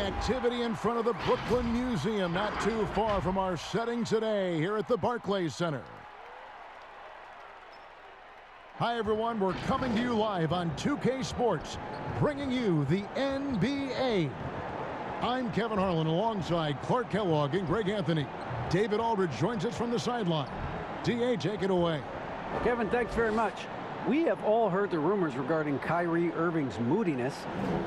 activity in front of the Brooklyn Museum, not too far from our setting today here at the Barclays Center. Hi, everyone. We're coming to you live on 2K Sports, bringing you the NBA. I'm Kevin Harlan alongside Clark Kellogg and Greg Anthony. David Aldridge joins us from the sideline. DA, take it away. Kevin, thanks very much. We have all heard the rumors regarding Kyrie Irving's moodiness.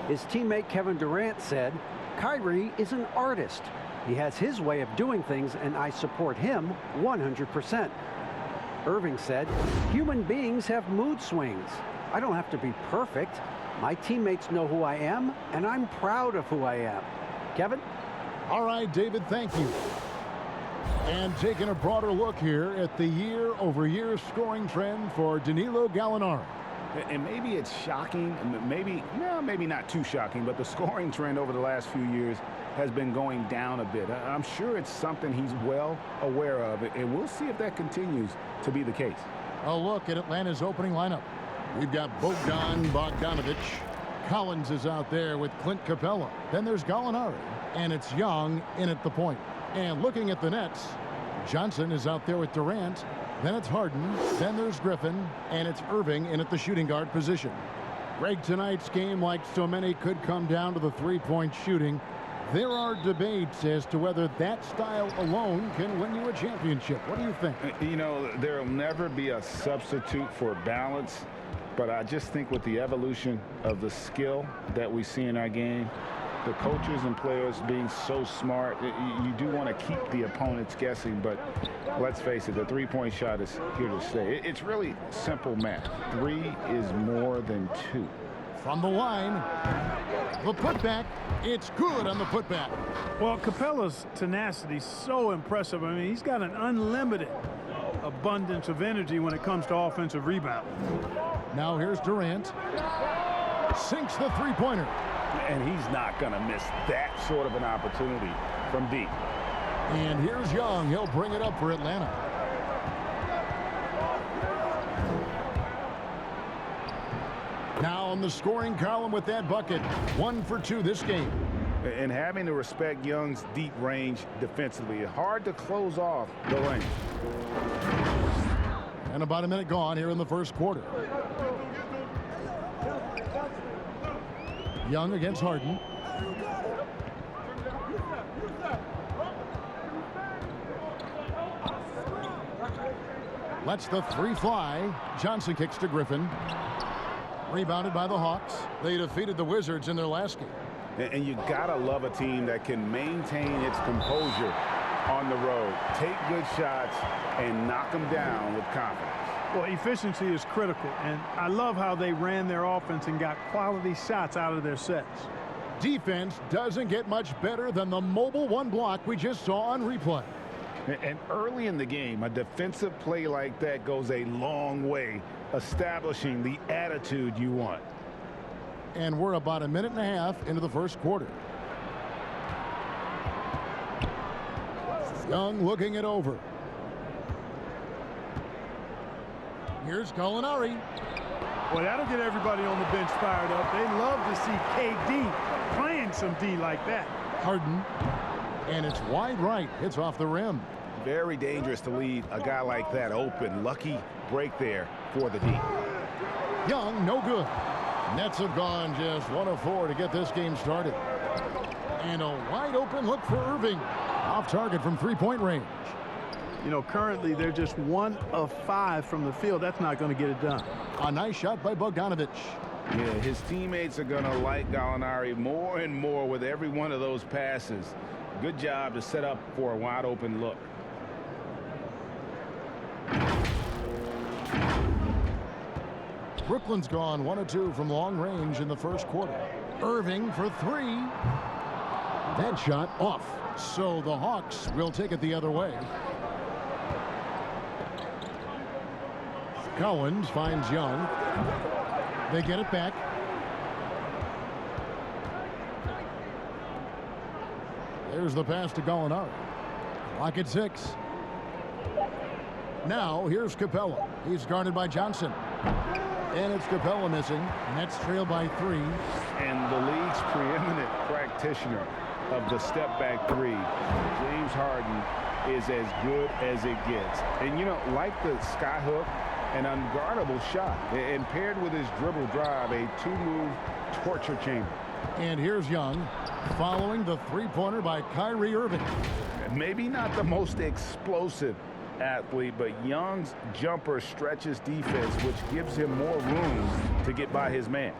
His teammate Kevin Durant said, "Kyrie is an artist. He has his way of doing things, and I support him 100%. Irving said, "Human beings have mood swings. I don't have to be perfect. My teammates know who I am, and I'm proud of who I am." Kevin? All right, David, thank you. And taking a broader look here at the year-over-year scoring trend for Danilo Gallinari. And maybe it's shocking, maybe not too shocking, but the scoring trend over the last few years has been going down a bit. I'm sure it's something he's well aware of, and we'll see if that continues to be the case. A look at Atlanta's opening lineup. We've got Bogdanovic. Collins is out there with Clint Capella. Then there's Gallinari, and it's Young in at the point. And looking at the Nets, Johnson is out there with Durant. Then it's Harden. Then there's Griffin. And it's Irving in at the shooting guard position. Greg, tonight's game, like so many, could come down to the three-point shooting. There are debates as to whether that style alone can win you a championship. What do you think? You know, there'll never be a substitute for balance. But I just think with the evolution of the skill that we see in our game, the coaches and players being so smart, you do want to keep the opponents guessing, but let's face it, the three-point shot is here to stay. It's really simple math. 3 is more than 2. From the line, the putback, it's good on the putback. Well, Capella's tenacity is so impressive. I mean, he's got an unlimited abundance of energy when it comes to offensive rebound. Now here's Durant. Sinks the three-pointer. And he's not going to miss that sort of an opportunity from deep. And here's Young. He'll bring it up for Atlanta. Now on the scoring column with that bucket. 1 for 2 this game. And having to respect Young's deep range defensively, hard to close off the lane. And about a minute gone here in the first quarter. Young against Harden. Lets the 3 fly. Johnson kicks to Griffin. Rebounded by the Hawks. They defeated the Wizards in their last game. And you gotta love a team that can maintain its composure on the road, take good shots, and knock them down with confidence. Well, efficiency is critical, and I love how they ran their offense and got quality shots out of their sets. Defense doesn't get much better than the mobile one block we just saw on replay. And early in the game, a defensive play like that goes a long way, establishing the attitude you want. And we're about a minute and a half into the first quarter. Young looking it over. Here's Gallinari. Well, that'll get everybody on the bench fired up. They love to see KD playing some D like that. Harden. And it's wide right. It's off the rim. Very dangerous to leave a guy like that open. Lucky break there for the D. Young, no good. Nets have gone just 1 of 4 to get this game started. And a wide open look for Irving. Off target from three-point range. You know, currently they're just 1 of 5 from the field. That's not going to get it done. A nice shot by Bogdanovic. Yeah, his teammates are going to like Gallinari more and more with every one of those passes. Good job to set up for a wide open look. Brooklyn's gone 1 of 2 from long range in the first quarter. Irving for 3. That shot off. So the Hawks will take it the other way. Collins finds Young. They get it back. There's the pass to Gallinari. Clock at 6. Now here's Capella. He's guarded by Johnson. And it's Capella missing. Nets trail by 3. And the league's preeminent practitioner of the step-back three. James Harden is as good as it gets. And, you know, like the skyhook, an unguardable shot. And paired with his dribble drive, a two-move torture chamber. And here's Young following the three-pointer by Kyrie Irving. Maybe not the most explosive athlete, but Young's jumper stretches defense, which gives him more room to get by his man.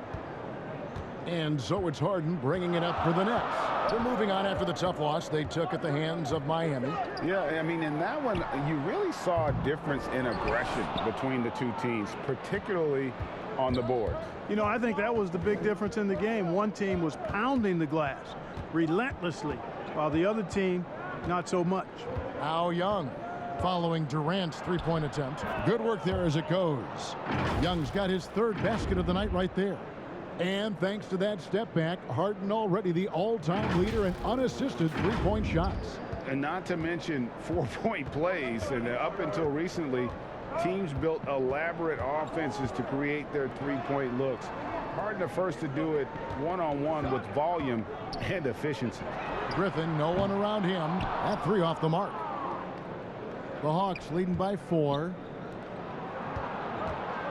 And so it's Harden bringing it up for the Nets. They're moving on after the tough loss they took at the hands of Miami. Yeah, I mean, in that one, you really saw a difference in aggression between the two teams, particularly on the board. You know, I think that was the big difference in the game. One team was pounding the glass relentlessly, while the other team, not so much. Now Young following Durant's three-point attempt. Good work there as it goes. Young's got his third basket of the night right there. And thanks to that step back, Harden already the all-time leader in unassisted three-point shots. And not to mention four-point plays. And up until recently, teams built elaborate offenses to create their three-point looks. Harden the first to do it one-on-one with volume and efficiency. Griffin, no one around him. That three off the mark. The Hawks leading by 4.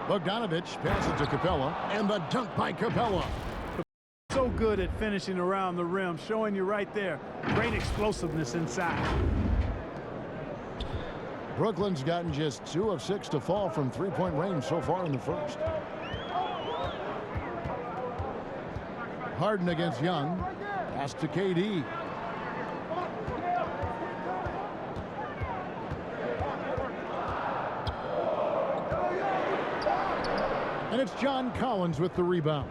Bogdanovich passes to Capella, and the dunk by Capella. So good at finishing around the rim, showing you right there. Great explosiveness inside. Brooklyn's gotten just 2 of 6 to fall from three-point range so far in the first. Harden against Young. Pass to KD. And it's John Collins with the rebound.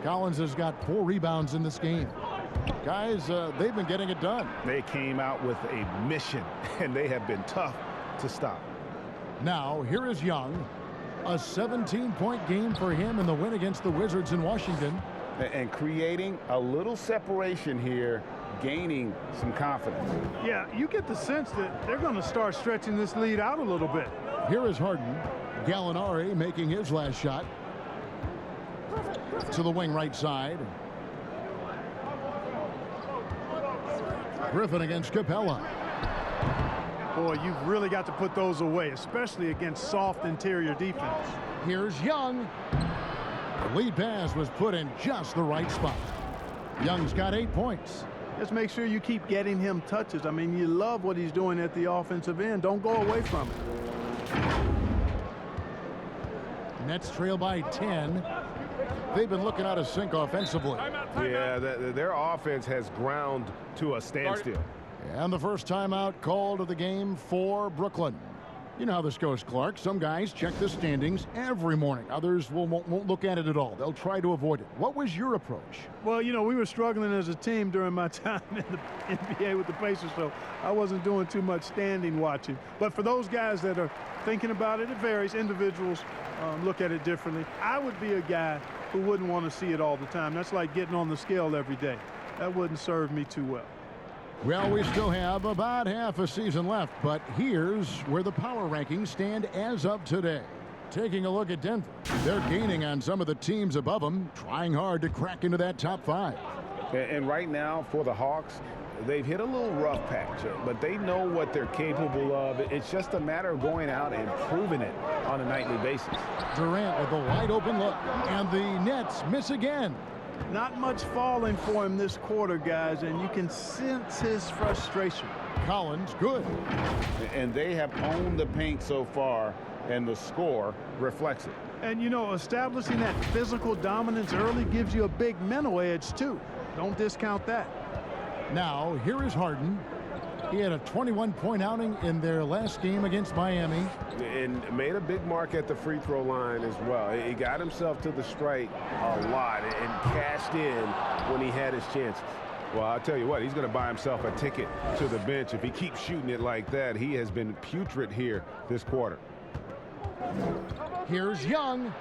Collins has got 4 rebounds in this game. Guys, they've been getting it done. They came out with a mission, and they have been tough to stop. Now, here is Young. A 17-point game for him in the win against the Wizards in Washington. And creating a little separation here, gaining some confidence. Yeah, you get the sense that they're going to start stretching this lead out a little bit. Here is Harden. Gallinari making his last shot. To the wing right side. Griffin against Capella. Boy, you've really got to put those away, especially against soft interior defense. Here's Young. The lead pass was put in just the right spot. Young's got 8 points. Just make sure you keep getting him touches. I mean, you love what he's doing at the offensive end. Don't go away from it. Nets trail by 10. They've been looking out of sync offensively. Yeah, their offense has ground to a standstill. And the first timeout called of the game for Brooklyn. You know how this goes, Clark. Some guys check the standings every morning. Others won't look at it at all. They'll try to avoid it. What was your approach? Well, you know, we were struggling as a team during my time in the NBA with the Pacers, so I wasn't doing too much standing watching. But for those guys that are thinking about it, it varies. Individuals look at it differently. I would be a guy who wouldn't want to see it all the time. That's like getting on the scale every day. That wouldn't serve me too well. Well, we still have about half a season left, but here's where the power rankings stand as of today. Taking a look at Denver, they're gaining on some of the teams above them, trying hard to crack into that top 5. And right now, for the Hawks, they've hit a little rough patch, but they know what they're capable of. It's just a matter of going out and proving it on a nightly basis. Durant with a wide open look, and the Nets miss again. Not much falling for him this quarter, guys, and you can sense his frustration. Collins, good. And they have owned the paint so far, and the score reflects it. And, you know, establishing that physical dominance early gives you a big mental edge, too. Don't discount that. Now, here is Harden. He had a 21-point outing in their last game against Miami. And made a big mark at the free throw line as well. He got himself to the strike a lot and cashed in when he had his chances. Well, I'll tell you what, he's going to buy himself a ticket to the bench. If he keeps shooting it like that, he has been putrid here this quarter. Here's Young.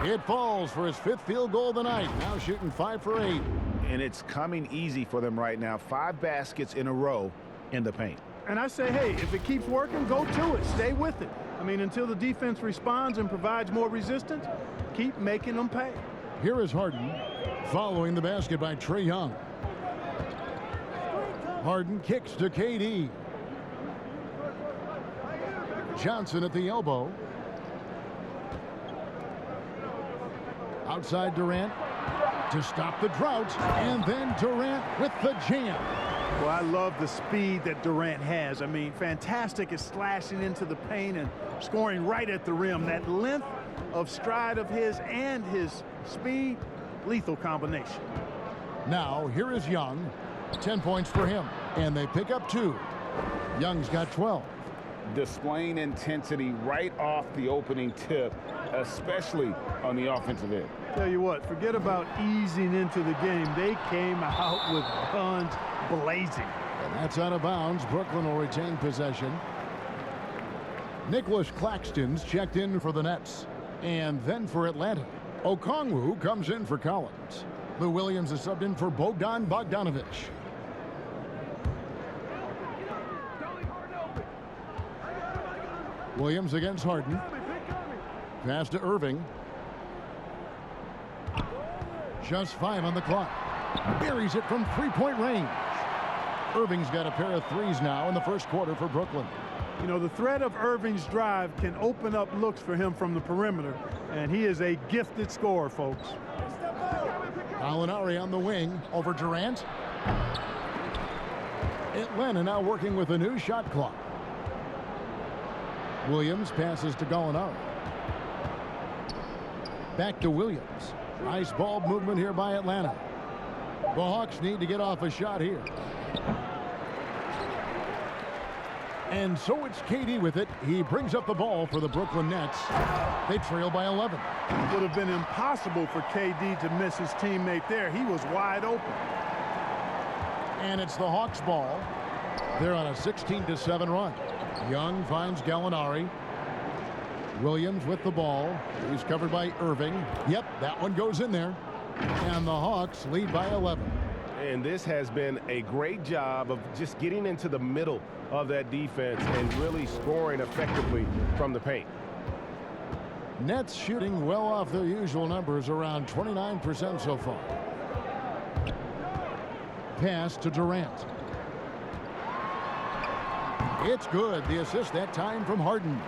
It falls for his 5th field goal of the night. Now shooting 5 for 8. And it's coming easy for them right now. 5 baskets in a row in the paint. And I say, hey, if it keeps working, go to it. Stay with it. I mean, until the defense responds and provides more resistance, keep making them pay. Here is Harden following the basket by Trae Young. Harden kicks to KD. Johnson at the elbow. Outside Durant to stop the drought. And then Durant with the jam. Well, I love the speed that Durant has. I mean, fantastic at slashing into the paint and scoring right at the rim. That length of stride of his and his speed, lethal combination. Now, here is Young. 10 points for him. And they pick up 2. Young's got 12. Displaying intensity right off the opening tip, especially on the offensive end. Tell you what, forget about easing into the game. They came out with guns blazing. And that's out of bounds. Brooklyn will retain possession. Nicholas Claxton's checked in for the Nets. And then for Atlanta, Okongwu comes in for Collins. Lou Williams is subbed in for Bogdan Bogdanovic. Williams against Harden. Pass to Irving. Just 5 on the clock. Buries it from three-point range. Irving's got a pair of threes now in the first quarter for Brooklyn. You know, the threat of Irving's drive can open up looks for him from the perimeter, and he is a gifted scorer, folks. Gallinari on the wing over Durant. Atlanta now working with a new shot clock. Williams passes to Gallinari. Back to Williams. Nice ball movement here by Atlanta. The Hawks need to get off a shot here. And so it's KD with it. He brings up the ball for the Brooklyn Nets. They trail by 11. It would have been impossible for KD to miss his teammate there. He was wide open. And it's the Hawks ball. They're on a 16-7 run. Young finds Gallinari. Williams with the ball. He's covered by Irving. Yep, that one goes in there. And the Hawks lead by 11. And this has been a great job of just getting into the middle of that defense and really scoring effectively from the paint. Nets shooting well off their usual numbers, around 29% so far. Pass to Durant. It's good. The assist that time from Harden.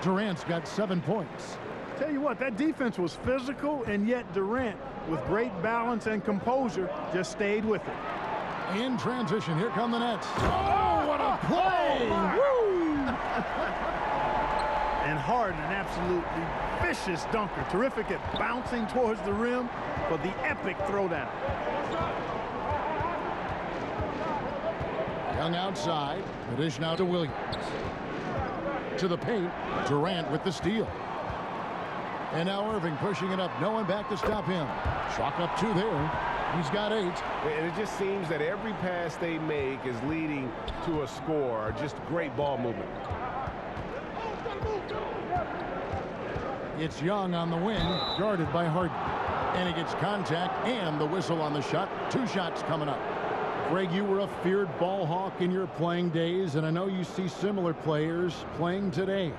Durant's got 7 points. Tell you what, that defense was physical, and yet Durant, with great balance and composure, just stayed with it. In transition, here come the Nets. Oh, what a play! Woo! And Harden, an absolutely vicious dunker. Terrific at bouncing towards the rim for the epic throwdown. Young outside. The dish now to Williams. To the paint. Durant with the steal. And now Irving pushing it up. No one back to stop him. Chalk up 2 there. He's got 8. And it just seems that every pass they make is leading to a score. Just great ball movement. It's Young on the wing, guarded by Harden. And he gets contact and the whistle on the shot. 2 shots coming up. Greg, you were a feared ball hawk in your playing days, and I know you see similar players playing today.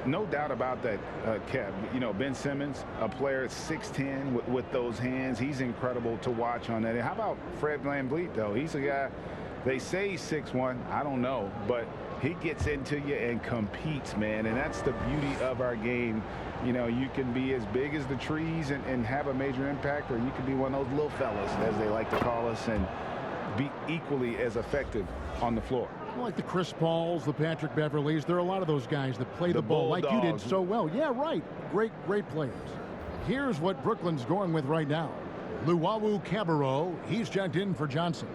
No doubt about that, Kev. You know, Ben Simmons, a player at 6'10" with those hands. He's incredible to watch on that. And how about Fred VanVleet, though? He's a guy, they say he's 6'1". I don't know, but he gets into you and competes, man. And that's the beauty of our game. You know, you can be as big as the trees and have a major impact, or you can be one of those little fellas, as they like to call us, and be equally as effective on the floor. Like the Chris Pauls, the Patrick Beverleys. There are a lot of those guys that play the ball like you did so well. Yeah, right. Great players. Here's what Brooklyn's going with right now. Luwawu Cabarrot, he's checked in for Johnson.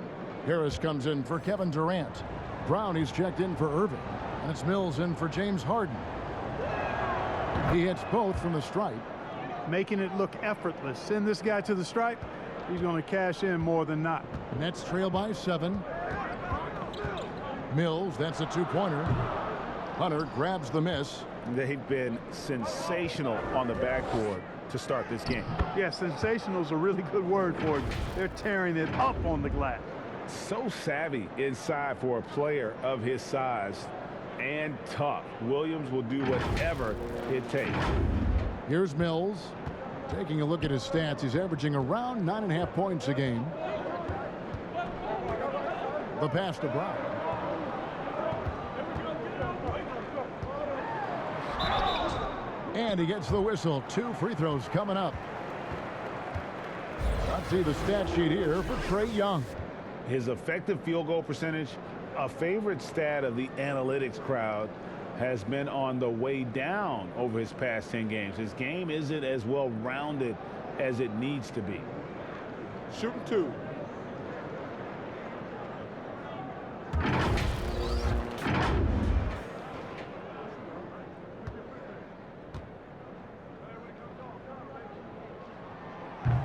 Harris comes in for Kevin Durant. Brown, he's checked in for Irving. And it's Mills in for James Harden. He hits both from the stripe. Making it look effortless. Send this guy to the stripe. He's going to cash in more than not. Nets trail by 7. Mills, that's a 2-pointer. Hunter grabs the miss. They've been sensational on the backboard to start this game. Yeah, sensational is a really good word for it. They're tearing it up on the glass. So savvy inside for a player of his size, and tough. Williams will do whatever it takes. Here's Mills. Taking a look at his stats, he's averaging around 9.5 points a game. The pass to Brown. And he gets the whistle. 2 free throws coming up. Let's see the stat sheet here for Trae Young. His effective field goal percentage, a favorite stat of the analytics crowd, has been on the way down over his past 10 games. His game isn't as well-rounded as it needs to be. Shooting 2.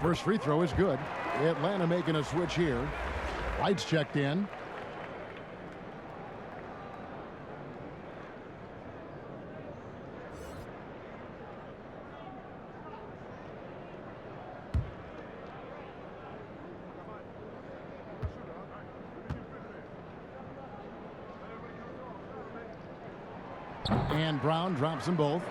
First free throw is good. Atlanta making a switch here. Lights checked in. And Brown drops them both.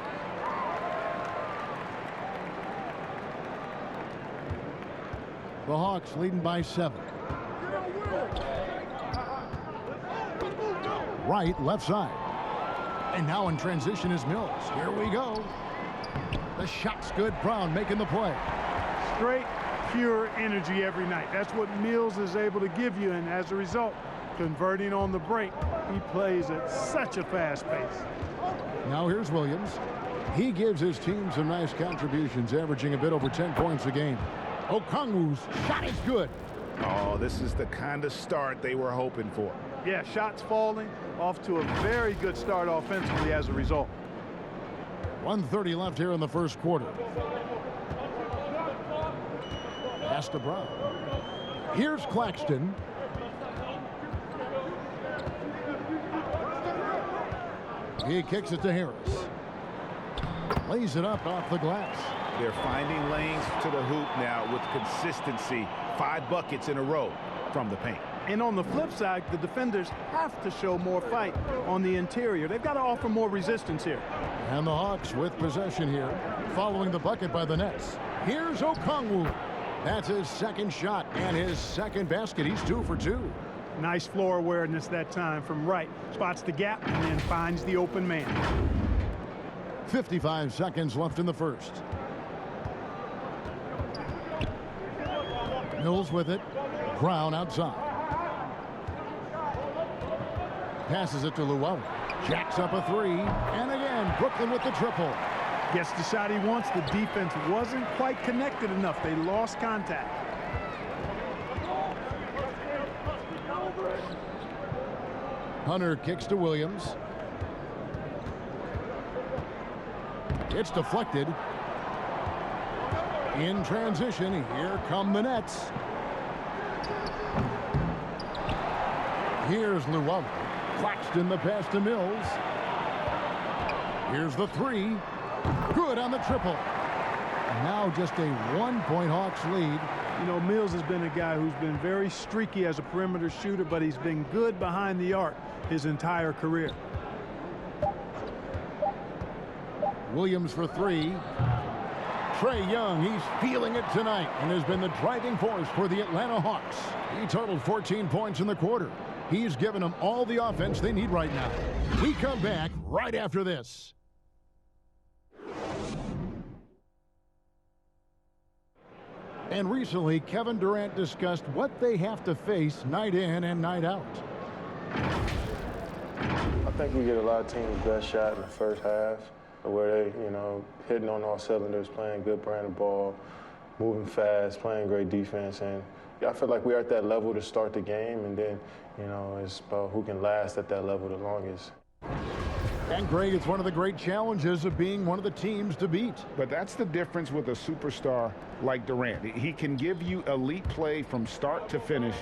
The Hawks leading by 7. Right, left side. And now in transition is Mills. Here we go. The shot's good. Brown making the play. Straight, pure energy every night. That's what Mills is able to give you, and as a result, converting on the break, he plays at such a fast pace. Now here's Williams. He gives his team some nice contributions, averaging a bit over 10 points a game. Okongwu's shot is good. Oh, this is the kind of start they were hoping for. Yeah, shots falling, off to a very good start offensively as a result. 1:30 left here in the first quarter. Pass to Brown. Here's Claxton. He kicks it to Harris. Lays it up off the glass. They're finding lanes to the hoop now with consistency. 5 buckets in a row from the paint. And on the flip side, the defenders have to show more fight on the interior. They've got to offer more resistance here. And the Hawks with possession here, following the bucket by the Nets. Here's Okongwu. That's his second shot and his second basket. He's 2 for 2. Nice floor awareness that time from right. Spots the gap and then finds the open man. 55 seconds left in the first. Mills with it. Brown outside. Passes it to Llewellyn. Jacks up a 3. And again, Brooklyn with the triple. Gets the shot he wants. The defense wasn't quite connected enough. They lost contact. Hunter kicks to Williams. It's deflected. In transition, here come the Nets. Here's Llewellyn. Claxton the pass to Mills. Here's the 3. Good on the triple. Now just a 1-point Hawks lead. You know, Mills has been a guy who's been very streaky as a perimeter shooter, but he's been good behind the arc his entire career. Williams for 3. Trae Young, he's feeling it tonight and has been the driving force for the Atlanta Hawks. He totaled 14 points in the quarter. He's given them all the offense they need right now. We come back right after this. And recently, Kevin Durant discussed what they have to face night in and night out. I think we get a lot of teams' best shot in the first half, where they, hitting on all cylinders, playing good brand of ball, moving fast, playing great defense. And I feel like we're at that level to start the game, and then, it's about who can last at that level the longest. And Greg, it's one of the great challenges of being one of the teams to beat. But that's the difference with a superstar like Durant. He can give you elite play from start to finish.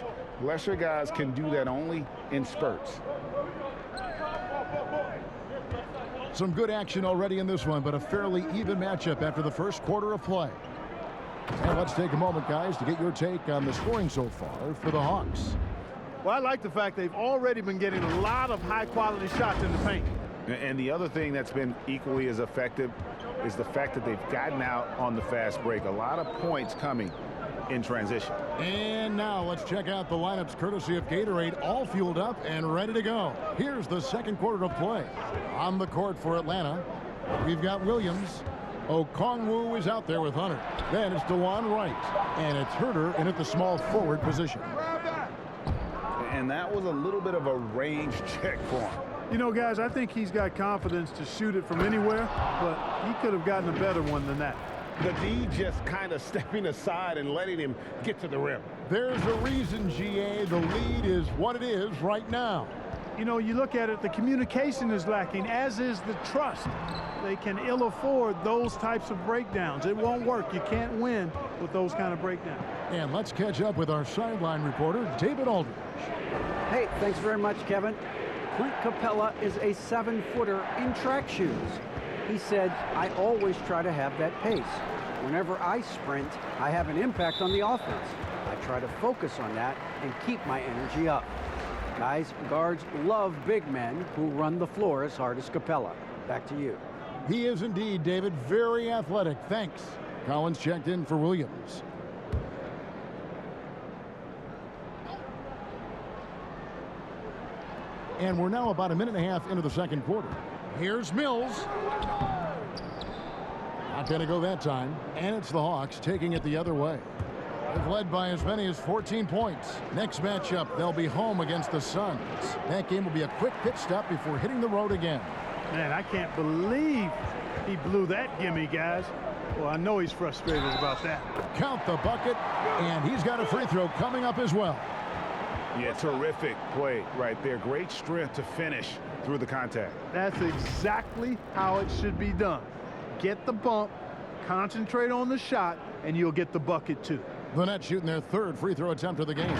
Lesser guys can do that only in spurts. Some good action already in this one, but a fairly even matchup after the first quarter of play. And let's take a moment, guys, to get your take on the scoring so far for the Hawks. Well, I like the fact they've already been getting a lot of high-quality shots in the paint. And the other thing that's been equally as effective is the fact that they've gotten out on the fast break. A lot of points coming in transition. And now let's check out the lineups courtesy of Gatorade, all fueled up and ready to go. Here's the second quarter of play. On the court for Atlanta, we've got Williams. Okongwu is out there with Hunter. Then it's DeJuan Wright. And it's Herter in at the small forward position. And that was a little bit of a range check for him. You know, guys, I think he's got confidence to shoot it from anywhere, but he could have gotten a better one than that. The D just kind of stepping aside and letting him get to the rim. There's a reason, GA, the lead is what it is right now. You know, you look at it, the communication is lacking, as is the trust. They can ill afford those types of breakdowns. It won't work. You can't win with those kind of breakdowns. And let's catch up with our sideline reporter, David Aldridge. Hey, thanks very much, Kevin. Clint Capella is a 7-footer in track shoes. He said, I always try to have that pace. Whenever I sprint, I have an impact on the offense. I try to focus on that and keep my energy up. Guys, guards love big men who run the floor as hard as Capella. Back to you. He is indeed, David, very athletic. Thanks. Collins checked in for Williams. And we're now about a minute and a half into the second quarter. Here's Mills. Not going to go that time. And it's the Hawks taking it the other way. They've led by as many as 14 points. Next matchup, they'll be home against the Suns. That game will be a quick pit stop before hitting the road again. Man, I can't believe he blew that gimme, guys. Well, I know he's frustrated about that. Count the bucket, and he's got a free throw coming up as well. Yeah, terrific play right there. Great strength to finish through the contact. That's exactly how it should be done. Get the bump, concentrate on the shot, and you'll get the bucket too. The Nets shooting their third free throw attempt of the game.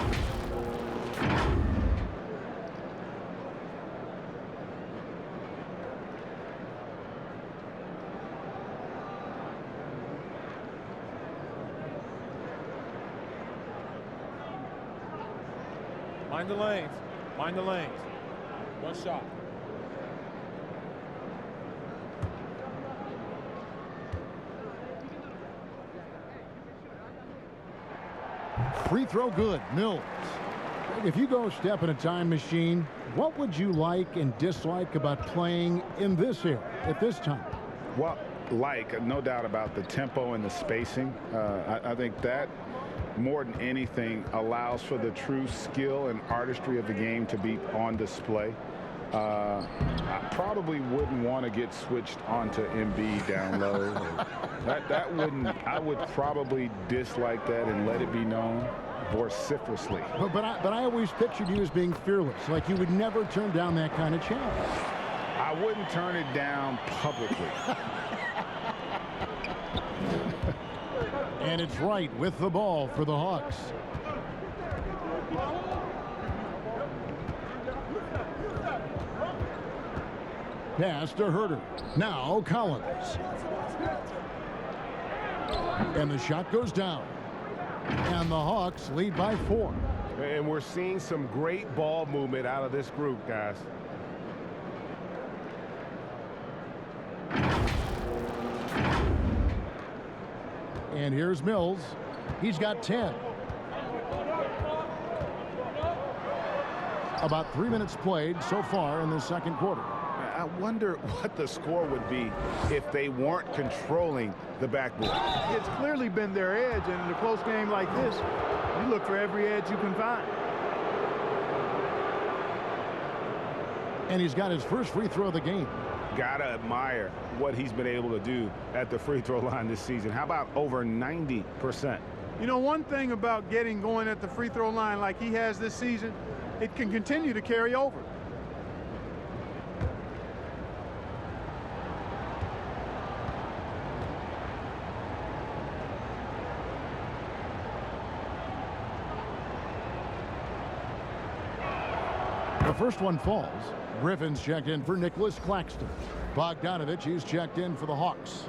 Mind the lanes. Mind the lanes. One shot. Free throw good. Mills. If you go step in a time machine, what would you like and dislike about playing in this era at this time? Well, no doubt about the tempo and the spacing. I think that more than anything allows for the true skill and artistry of the game to be on display. I probably wouldn't want to get switched onto Embiid down low. that wouldn't. I would probably dislike that and let it be known vociferously. But I always pictured you as being fearless, like you would never turn down that kind of challenge. I wouldn't turn it down publicly. And it's Wright with the ball for the Hawks. Pass to Herter. Now Collins. And the shot goes down. And the Hawks lead by 4. And we're seeing some great ball movement out of this group, guys. And here's Mills. He's got 10. About 3 minutes played so far in the second quarter. I wonder what the score would be if they weren't controlling the backboard. It's clearly been their edge, and in a close game like this, you look for every edge you can find. And he's got his first free throw of the game. Gotta admire what he's been able to do at the free throw line this season. How about over 90%? You know, one thing about getting going at the free throw line like he has this season, it can continue to carry over. The first one falls. Griffin's checked in for Nicholas Claxton. Bogdanovich, he's checked in for the Hawks.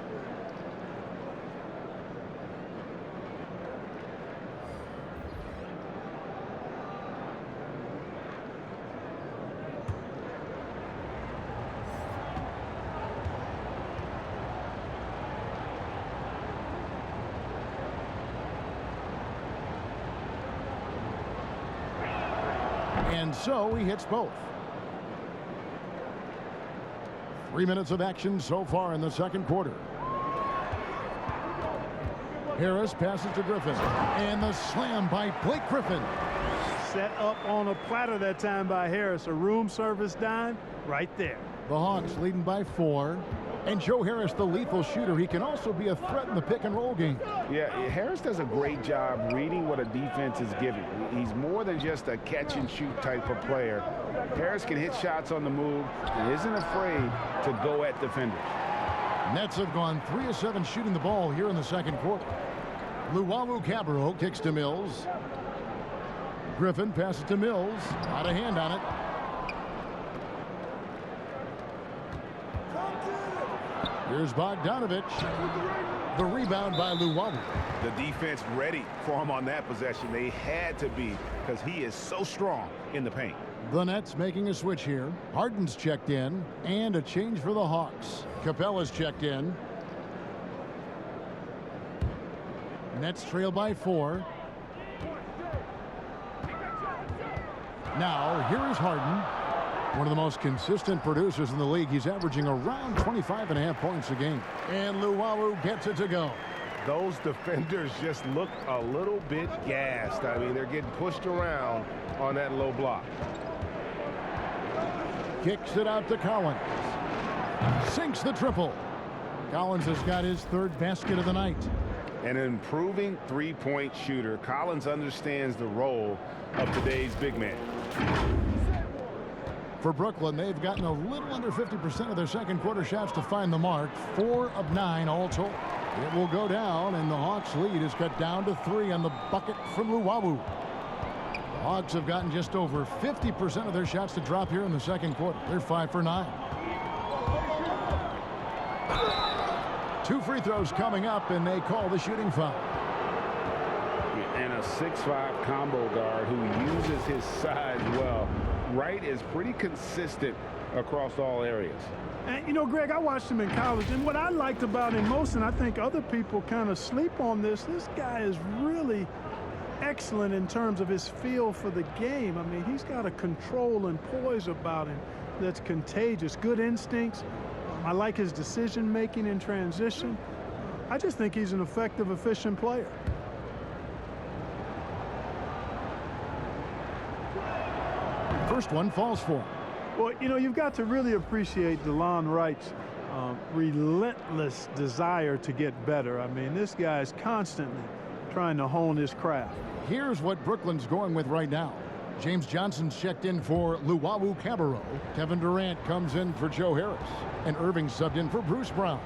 And so he hits both. 3 minutes of action so far in the second quarter. Harris passes to Griffin. And the slam by Blake Griffin. Set up on a platter that time by Harris. A room service dime right there. The Hawks leading by 4. And Joe Harris, the lethal shooter, he can also be a threat in the pick-and-roll game. Yeah, Harris does a great job reading what a defense is giving. He's more than just a catch-and-shoot type of player. Harris can hit shots on the move and isn't afraid to go at defenders. Nets have gone 3 of 7 shooting the ball here in the second quarter. Luwawu Cabarro kicks to Mills. Griffin passes to Mills. Out of hand on it. Here's Bogdanovich. The rebound by Luwawu. The defense ready for him on that possession. They had to be, because he is so strong in the paint. The Nets making a switch here. Harden's checked in. And a change for the Hawks. Capella's checked in. Nets trail by 4. Now, here is Harden. One of the most consistent producers in the league. He's averaging around 25.5 points a game. And Luwawu gets it to go. Those defenders just look a little bit gassed. I mean, they're getting pushed around on that low block. Kicks it out to Collins. Sinks the triple. Collins has got his 3rd basket of the night. An improving three-point shooter. Collins understands the role of today's big man. For Brooklyn, they've gotten a little under 50% of their second quarter shots to find the mark. 4 of 9 all told. It will go down, and the Hawks' lead is cut down to 3 on the bucket from Luwawu. The Hawks have gotten just over 50% of their shots to drop here in the second quarter. They're 5 for 9. 2 free throws coming up, and they call the shooting foul. And a 6'5" combo guard who uses his size well. Wright is pretty consistent across all areas. And, you know, Greg, I watched him in college, and what I liked about him most, and I think other people kind of sleep on this guy is really excellent in terms of his feel for the game. I mean, he's got a control and poise about him that's contagious. Good instincts. I like his decision-making in transition. I just think he's an effective, efficient player. First one falls for him. Well, you know, you've got to really appreciate DeLon Wright's relentless desire to get better. I mean, this guy is constantly trying to hone his craft. Here's what Brooklyn's going with right now. James Johnson's checked in for Luwawu Cabarro. Kevin Durant comes in for Joe Harris. And Irving subbed in for Bruce Brown.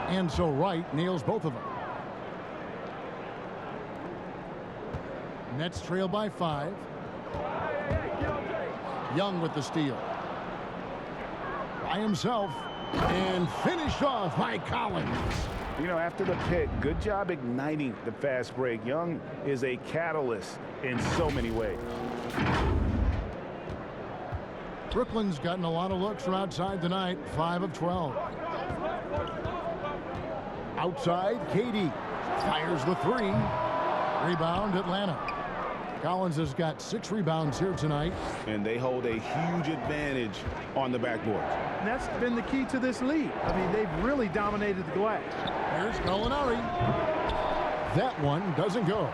And so Wright nails both of them. Nets trail by 5. Young with the steal. By himself. And finished off by Collins. You know, after the pick, good job igniting the fast break. Young is a catalyst in so many ways. Brooklyn's gotten a lot of looks from outside tonight. 5 of 12. Outside, KD fires the 3. Rebound, Atlanta. Collins has got 6 rebounds here tonight. And they hold a huge advantage on the backboard. And that's been the key to this lead. I mean, they've really dominated the glass. Here's Gallinari. That one doesn't go.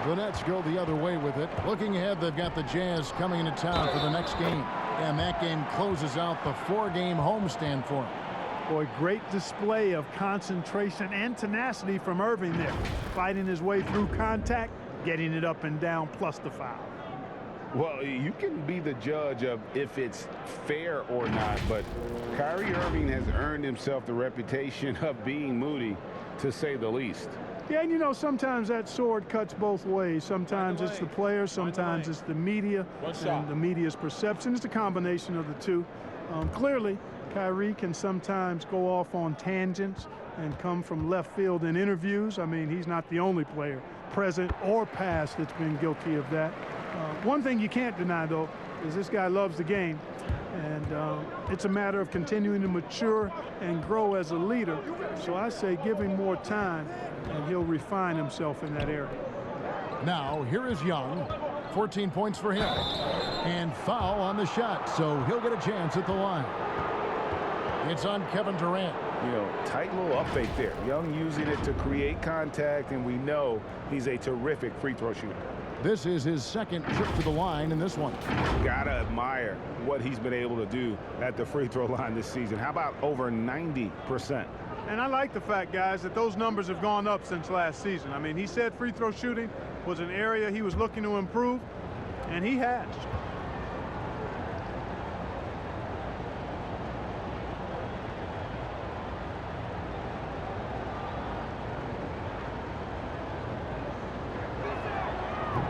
The Nets go the other way with it. Looking ahead, they've got the Jazz coming into town for the next game. And that game closes out the 4-game homestand for them. Boy, great display of concentration and tenacity from Irving there. Fighting his way through contact, getting it up and down, plus the foul. Well, you can be the judge of if it's fair or not, but Kyrie Irving has earned himself the reputation of being moody, to say the least. Yeah, and you know, sometimes that sword cuts both ways. Sometimes it's the player, sometimes it's the media, and the media's perception. It's a combination of the two. Clearly, Kyrie can sometimes go off on tangents and come from left field in interviews. I mean, he's not the only player, present or past, that's been guilty of that. One thing you can't deny, though, is this guy loves the game. And it's a matter of continuing to mature and grow as a leader. So I say give him more time, and he'll refine himself in that area. Now, here is Young. 14 points for him. And foul on the shot, so he'll get a chance at the line. It's on Kevin Durant. You know, tight little up fake there. Young using it to create contact, and we know he's a terrific free throw shooter. This is his second trip to the line in this one. Gotta admire what he's been able to do at the free throw line this season. How about over 90%? And I like the fact, guys, that those numbers have gone up since last season. I mean, he said free throw shooting was an area he was looking to improve, and he has.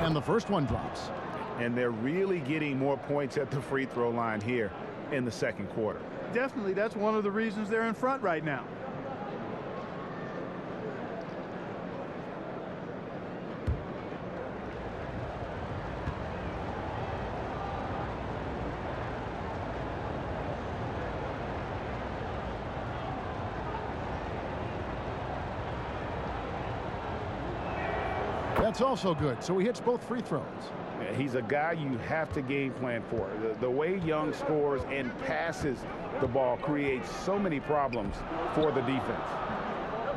And the first one drops. And they're really getting more points at the free throw line here in the second quarter. Definitely, that's one of the reasons they're in front right now. That's also good, so he hits both free throws. Yeah, he's a guy you have to game plan for. The way Young scores and passes the ball creates so many problems for the defense.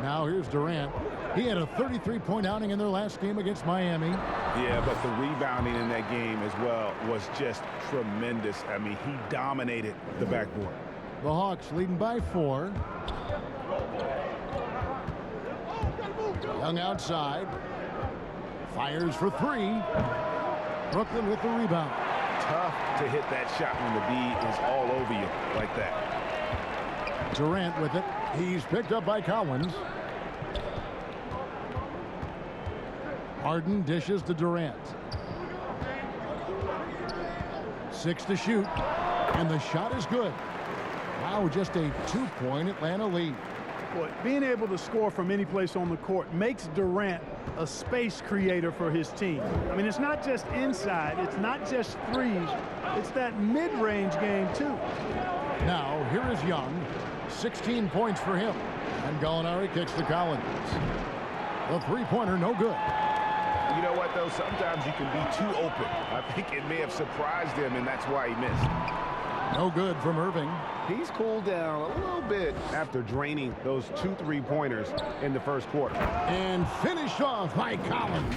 Now here's Durant. He had a 33-point outing in their last game against Miami. Yeah, but the rebounding in that game as well was just tremendous. I mean, he dominated the backboard. The Hawks leading by 4. Young outside. Fires for 3. Brooklyn with the rebound. Tough to hit that shot when the D is all over you like that. Durant with it. He's picked up by Collins. Harden dishes to Durant. 6 to shoot. And the shot is good. Now just a 2-point Atlanta lead. Boy, being able to score from any place on the court makes Durant a space creator for his team. I mean, it's not just inside, it's not just threes, it's that mid-range game too. Now, here is Young. 16 points for him. And Gallinari kicks to Collins. The three-pointer, no good. You know what, though? Sometimes you can be too open. I think it may have surprised him, and that's why he missed. No good from Irving. He's cooled down a little bit after draining those 2 3-pointers in the first quarter. And finished off by Collins.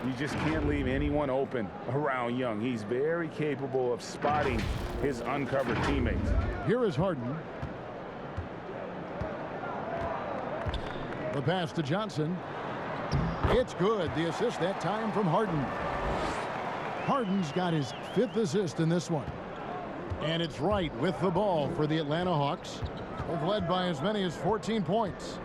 You just can't leave anyone open around Young. He's very capable of spotting his uncovered teammates. Here is Harden. The pass to Johnson. It's good. The assist that time from Harden. Harden's got his 5th assist in this one. And it's right with the ball for the Atlanta Hawks. They've led by as many as 14 points.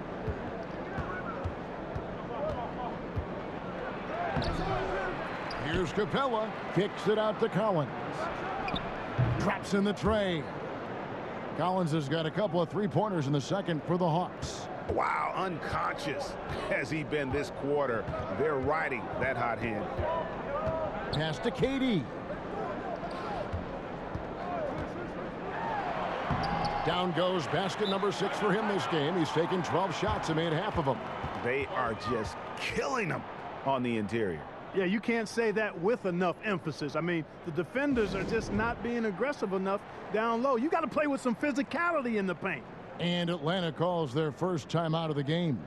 Here's Capella. Kicks it out to Collins. Drops in the tray. Collins has got a couple of 3-pointers in the second for the Hawks. Wow, unconscious has he been this quarter. They're riding that hot hand. Pass to KD. Down goes basket number 6 for him this game. He's taken 12 shots and made half of them. They are just killing them on the interior. Yeah, you can't say that with enough emphasis. I mean, the defenders are just not being aggressive enough down low. You got to play with some physicality in the paint. And Atlanta calls their first time out of the game.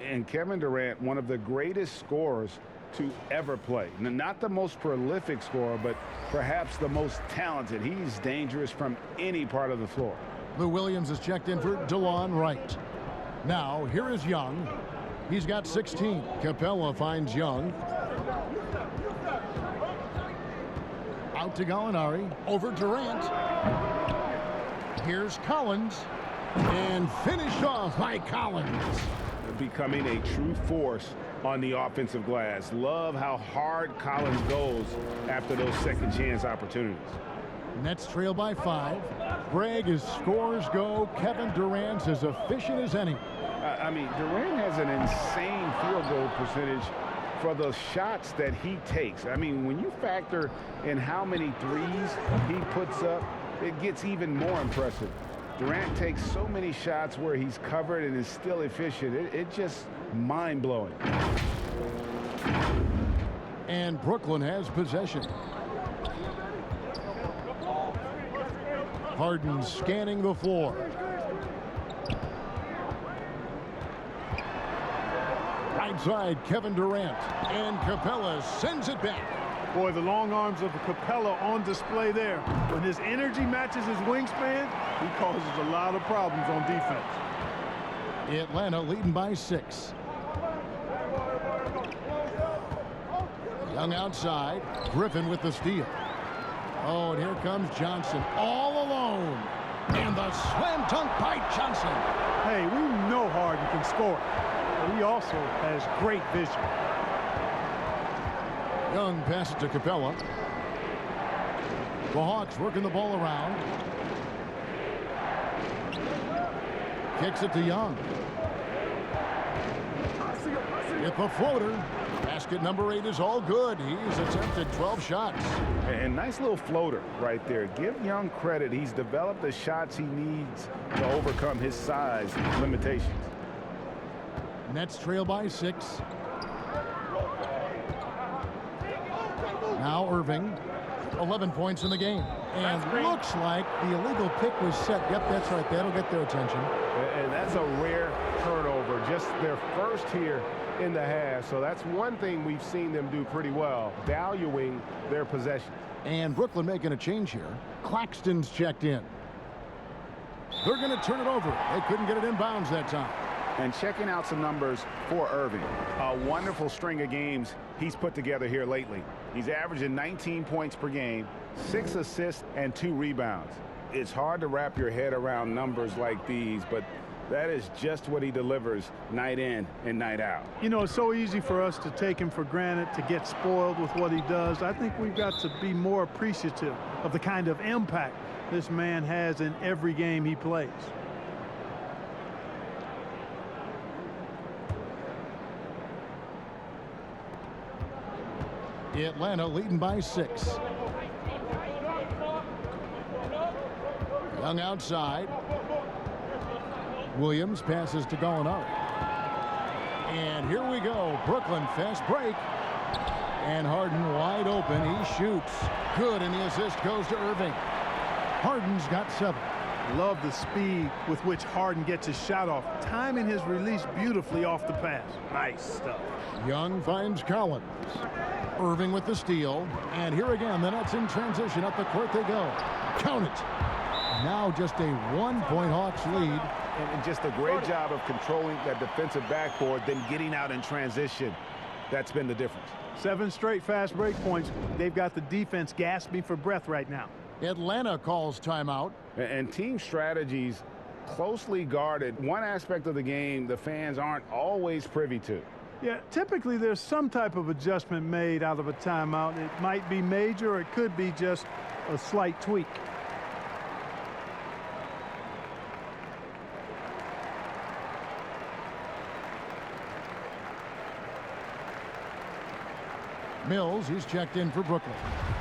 And Kevin Durant, one of the greatest scorers to ever play. Not the most prolific scorer, but perhaps the most talented. He's dangerous from any part of the floor. Lou Williams is checked in for DeLon Wright. Now, here is Young. He's got 16. Capella finds Young. Out to Gallinari. Over Durant. Here's Collins. And finished off by Collins. Becoming a true force on the offensive glass. Love how hard Collins goes after those second chance opportunities. Nets trail by 5. Greg, as scores go, Kevin Durant's as efficient as any. I mean, Durant has an insane field goal percentage for the shots that he takes. I mean, when you factor in how many threes he puts up, it gets even more impressive. Durant takes so many shots where he's covered and is still efficient. It's just mind-blowing. And Brooklyn has possession. Harden scanning the floor. Right side, Kevin Durant. And Capella sends it back. Boy, the long arms of Capella on display there. When his energy matches his wingspan, he causes a lot of problems on defense. Atlanta leading by 6. Young outside. Griffin with the steal. Oh, and here comes Johnson all alone. And the slam dunk by Johnson. Hey, we know Harden can score, but he also has great vision. Young passes to Capella. The Hawks working the ball around. Kicks it to Young. With the floater. Basket number 8 is all good. He's attempted 12 shots. And nice little floater right there. Give Young credit. He's developed the shots he needs to overcome his size limitations. Nets trail by 6. Now Irving. 11 points in the game. And looks like the illegal pick was set. Yep, that's right. That'll get their attention. And that's a rare turnover. Just their first here in the half. So that's one thing we've seen them do pretty well, valuing their possession. And Brooklyn making a change here. Claxton's checked in. They're going to turn it over. They couldn't get it in bounds that time. And checking out some numbers for Irving. A wonderful string of games he's put together here lately. He's averaging 19 points per game, 6 assists, and 2 rebounds. It's hard to wrap your head around numbers like these, but that is just what he delivers night in and night out. You know, it's so easy for us to take him for granted, to get spoiled with what he does. I think we've got to be more appreciative of the kind of impact this man has in every game he plays. Atlanta leading by 6. Young outside. Williams passes to Gallinari. And here we go. Brooklyn fast break. And Harden wide open. He shoots. Good, and the assist goes to Irving. Harden's got 7. Love the speed with which Harden gets his shot off, timing his release beautifully off the pass. Nice stuff. Young finds Collins. Irving with the steal. And here again, the Nets in transition. Up the court they go. Count it. Now just a 1-point Hawks lead. And just a great job of controlling that defensive backboard, then getting out in transition. That's been the difference. 7 straight fast break points. They've got the defense gasping for breath right now. Atlanta calls timeout. And team strategies closely guarded. One aspect of the game the fans aren't always privy to. Yeah, typically there's some type of adjustment made out of a timeout. It might be major, or it could be just a slight tweak. Mills, he's checked in for Brooklyn.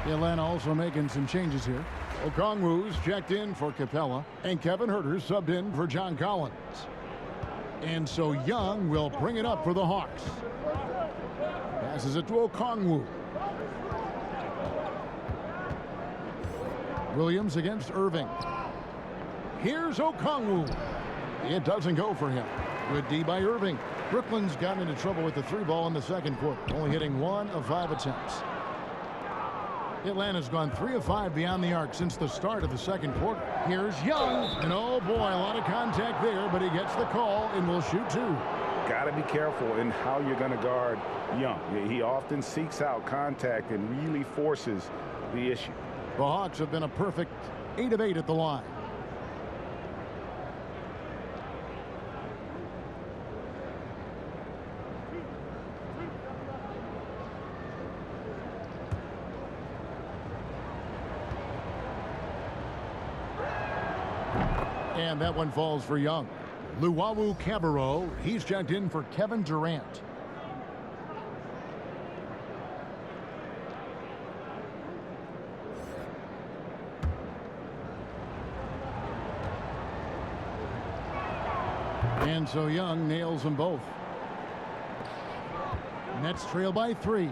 Atlanta also making some changes here. Okongwu's checked in for Capella, and Kevin Huerter's subbed in for John Collins. And so Young will bring it up for the Hawks. Passes it to Okongwu. Williams against Irving. Here's Okongwu. It doesn't go for him. Good D by Irving. Brooklyn's gotten into trouble with the 3-ball in the second quarter, only hitting 1 of 5 attempts. Atlanta's gone 3 of 5 beyond the arc since the start of the second quarter. Here's Young, and oh boy, a lot of contact there, but he gets the call and will shoot 2. Got to be careful in how you're going to guard Young. He often seeks out contact and really forces the issue. The Hawks have been a perfect 8 of 8 at the line. And that one falls for Young. Luwawu Cabarro, he's checked in for Kevin Durant. And so Young nails them both. Nets trail by 3.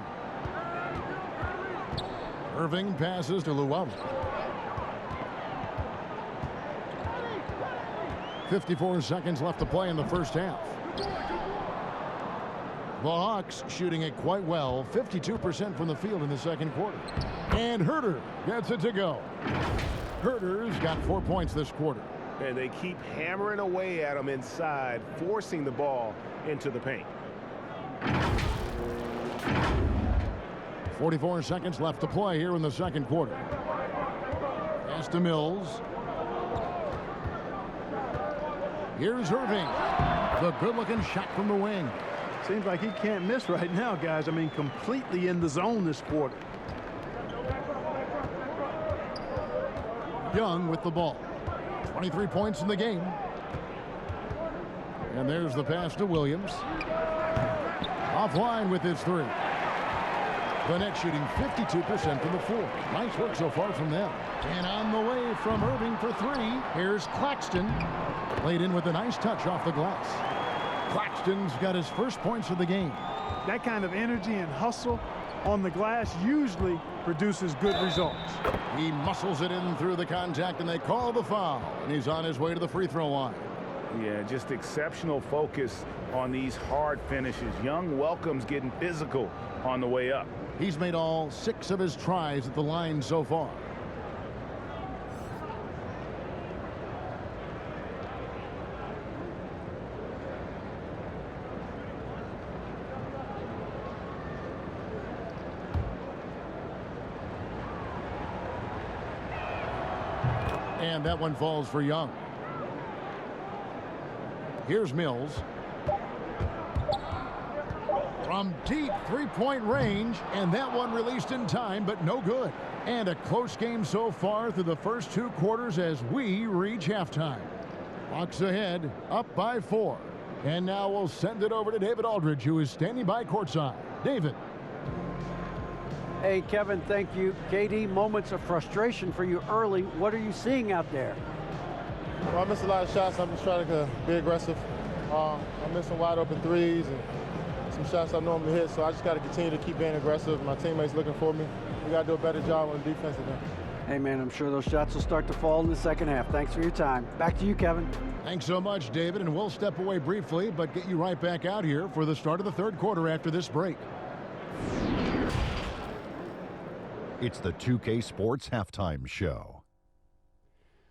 Irving passes to Llewellyn. 54 seconds left to play in the first half. The Hawks shooting it quite well, 52% from the field in the second quarter. And Herter gets it to go. Herter's got 4 points this quarter. And they keep hammering away at him inside, forcing the ball into the paint. 44 seconds left to play here in the second quarter. Pass to Mills. Here's Irving. The good-looking shot from the wing. Seems like he can't miss right now, guys. I mean, completely in the zone this quarter. Young with the ball. 23 points in the game. And there's the pass to Williams. Offline with his three. The Nets shooting 52% from the floor. Nice work so far from them. And on the way from Irving for three, here's Claxton. Played in with a nice touch off the glass. Claxton's got his first points of the game. That kind of energy and hustle on the glass usually produces good results. He muscles it in through the contact, and they call the foul. And he's on his way to the free throw line. Yeah, just exceptional focus on these hard finishes. Young welcomes getting physical on the way up. He's made all 6 of his tries at the line so far. And that one falls for Young. Here's Mills. From deep three-point range, and that one released in time, but no good. And a close game so far through the first 2 quarters as we reach halftime. Hawks ahead, up by 4. And now we'll send it over to David Aldridge, who is standing by courtside. David. Hey, Kevin, thank you. KD, moments of frustration for you early. What are you seeing out there? Well, I missed a lot of shots. I'm just trying to be aggressive. I'm missing wide open threes and some shots I normally hit, so I just got to continue to keep being aggressive. My teammates looking for me. We got to do a better job on the defensive end. Hey, man, I'm sure those shots will start to fall in the second half. Thanks for your time. Back to you, Kevin. Thanks so much, David, and we'll step away briefly, but get you right back out here for the start of the third quarter after this break. It's the 2K Sports Halftime Show.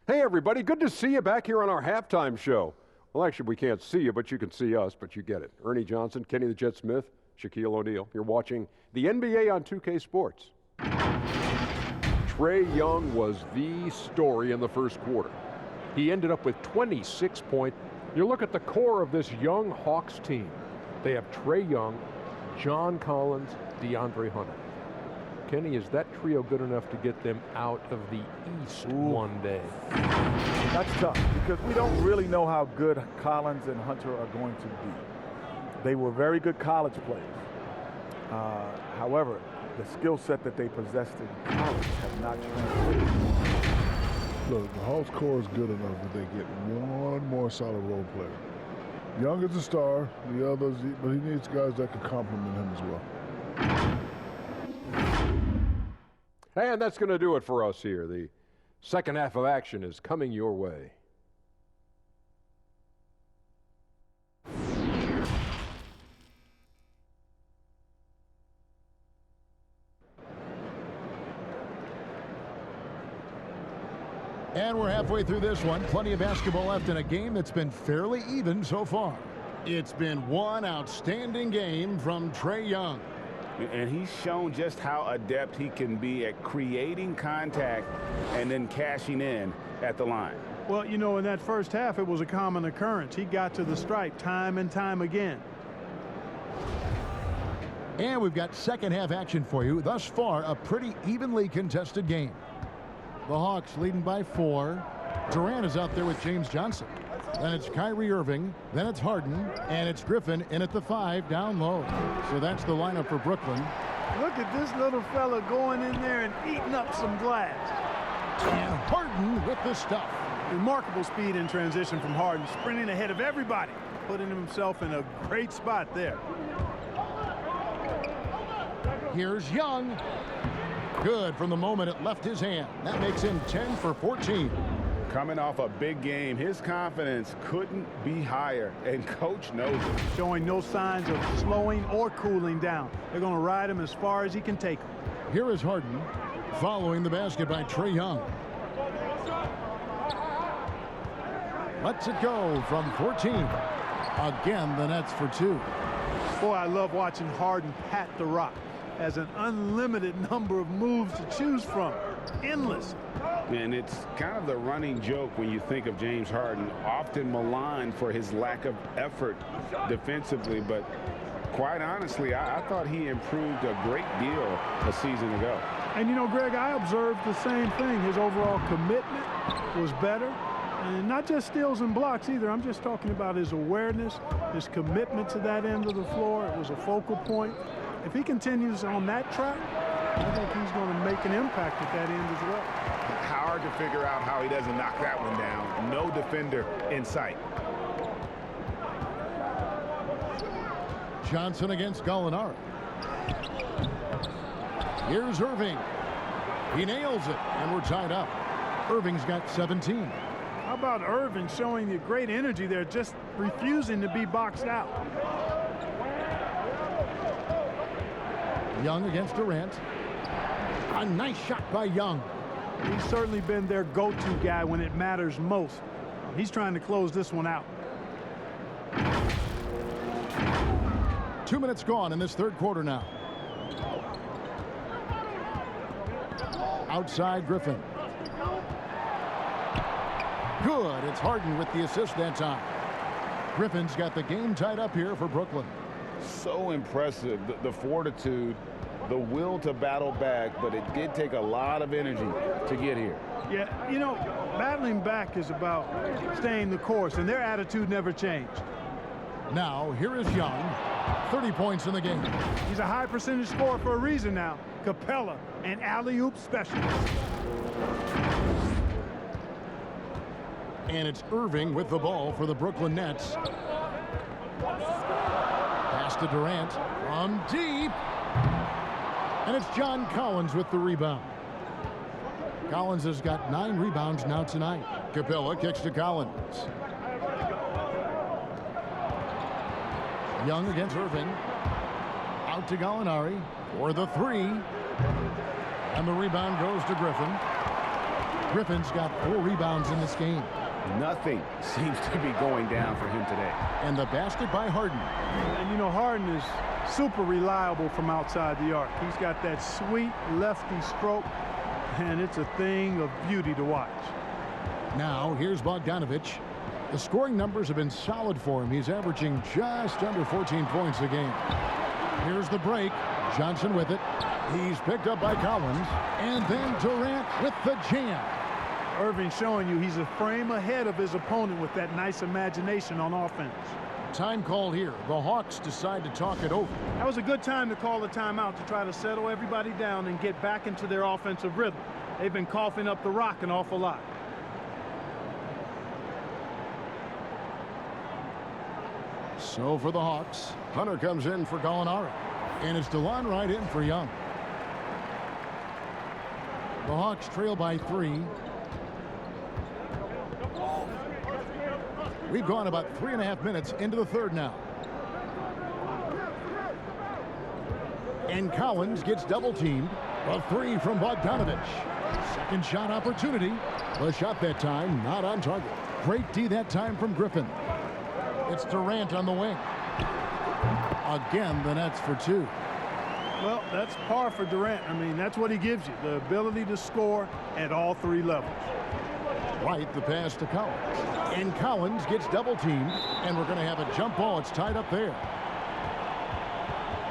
Hey, everybody. Good to see you back here on our halftime show. Well, actually, we can't see you, but you can see us, but you get it. Ernie Johnson, Kenny the Jet Smith, Shaquille O'Neal. You're watching the NBA on 2K Sports. Trae Young was the story in the first quarter. He ended up with 26 points. You look at the core of this young Hawks team. They have Trae Young, John Collins, DeAndre Hunter. Kenny, is that trio good enough to get them out of the East one day? That's tough because we don't really know how good Collins and Hunter are going to be. They were very good college players. However, the skill set that they possessed in college have not translated. Look, the Hawks core is good enough that they get one more solid role player. Young is a star, the others, but he needs guys that can complement him as well. And that's going to do it for us here. The second half of action is coming your way. And we're halfway through this one. Plenty of basketball left in a game that's been fairly even so far. It's been one outstanding game from Trae Young. And he's shown just how adept he can be at creating contact and then cashing in at the line. Well, you know, in that first half, it was a common occurrence. He got to the stripe time and time again. And we've got second half action for you. Thus far, a pretty evenly contested game. The Hawks leading by 4. Durant is out there with James Johnson. Then it's Kyrie Irving. Then it's Harden. And it's Griffin in at the 5 down low. So that's the lineup for Brooklyn. Look at this little fella going in there and eating up some glass. And Harden with the stuff. Remarkable speed in transition from Harden, sprinting ahead of everybody, putting himself in a great spot there. Here's Young. Good from the moment it left his hand. That makes him 10 for 14. Coming off a big game, his confidence couldn't be higher, and coach knows it. Showing no signs of slowing or cooling down. They're going to ride him as far as he can take him. Here is Harden following the basket by Trae Young. Lets it go from 14. Again, the Nets for 2. Boy, I love watching Harden pat the rock. Has an unlimited number of moves to choose from. Endless. And it's kind of the running joke when you think of James Harden, often maligned for his lack of effort defensively, but quite honestly, I thought he improved a great deal a season ago. And you know, Greg, I observed the same thing. His overall commitment was better. And not just steals and blocks either. I'm just talking about his awareness, his commitment to that end of the floor. It was a focal point. If he continues on that track, I think he's going to make an impact at that end as well. Hard to figure out how he doesn't knock that one down. No defender in sight. Johnson against Gallinari. Here's Irving. He nails it, and we're tied up. Irving's got 17. How about Irving showing you great energy there, just refusing to be boxed out. Young against Durant. A nice shot by Young. He's certainly been their go-to guy when it matters most. He's trying to close this one out. 2 minutes gone in this third quarter now. Outside Griffin. Good. It's Harden with the assist that time. Griffin's got the game tied up here for Brooklyn. So impressive, the fortitude, the will to battle back, but it did take a lot of energy to get here. Yeah, you know, battling back is about staying the course, and their attitude never changed. Now, here is Young. 30 points in the game. He's a high percentage scorer for a reason now. Capella, an alley-oop specialist. And it's Irving with the ball for the Brooklyn Nets. Pass to Durant from deep. And it's John Collins with the rebound. Collins has got 9 rebounds now tonight. Capella kicks to Collins. Young against Irving. Out to Gallinari for the 3. And the rebound goes to Griffin. Griffin's got 4 rebounds in this game. Nothing seems to be going down for him today. And the basket by Harden. And you know, Harden is super reliable from outside the arc. He's got that sweet lefty stroke, and it's a thing of beauty to watch. Now, here's Bogdanovich. The scoring numbers have been solid for him. He's averaging just under 14 points a game. Here's the break. Johnson with it. He's picked up by Collins. And then Durant with the jam. Irving showing you he's a frame ahead of his opponent with that nice imagination on offense. Time called here. The Hawks decide to talk it over. That was a good time to call a timeout to try to settle everybody down and get back into their offensive rhythm. They've been coughing up the rock an awful lot. So for the Hawks, Hunter comes in for Gallinari. And it's DeLon Wright in for Young. The Hawks trail by 3. We've gone about 3.5 minutes into the third now. And Collins gets double teamed. A 3 from Bogdanovich. Second shot opportunity. The shot that time not on target. Great D that time from Griffin. It's Durant on the wing. Again, the Nets for 2. Well, that's par for Durant. I mean, that's what he gives you, the ability to score at all 3 levels. Right, the pass to Collins. And Collins gets double teamed, and we're going to have a jump ball. It's tied up there.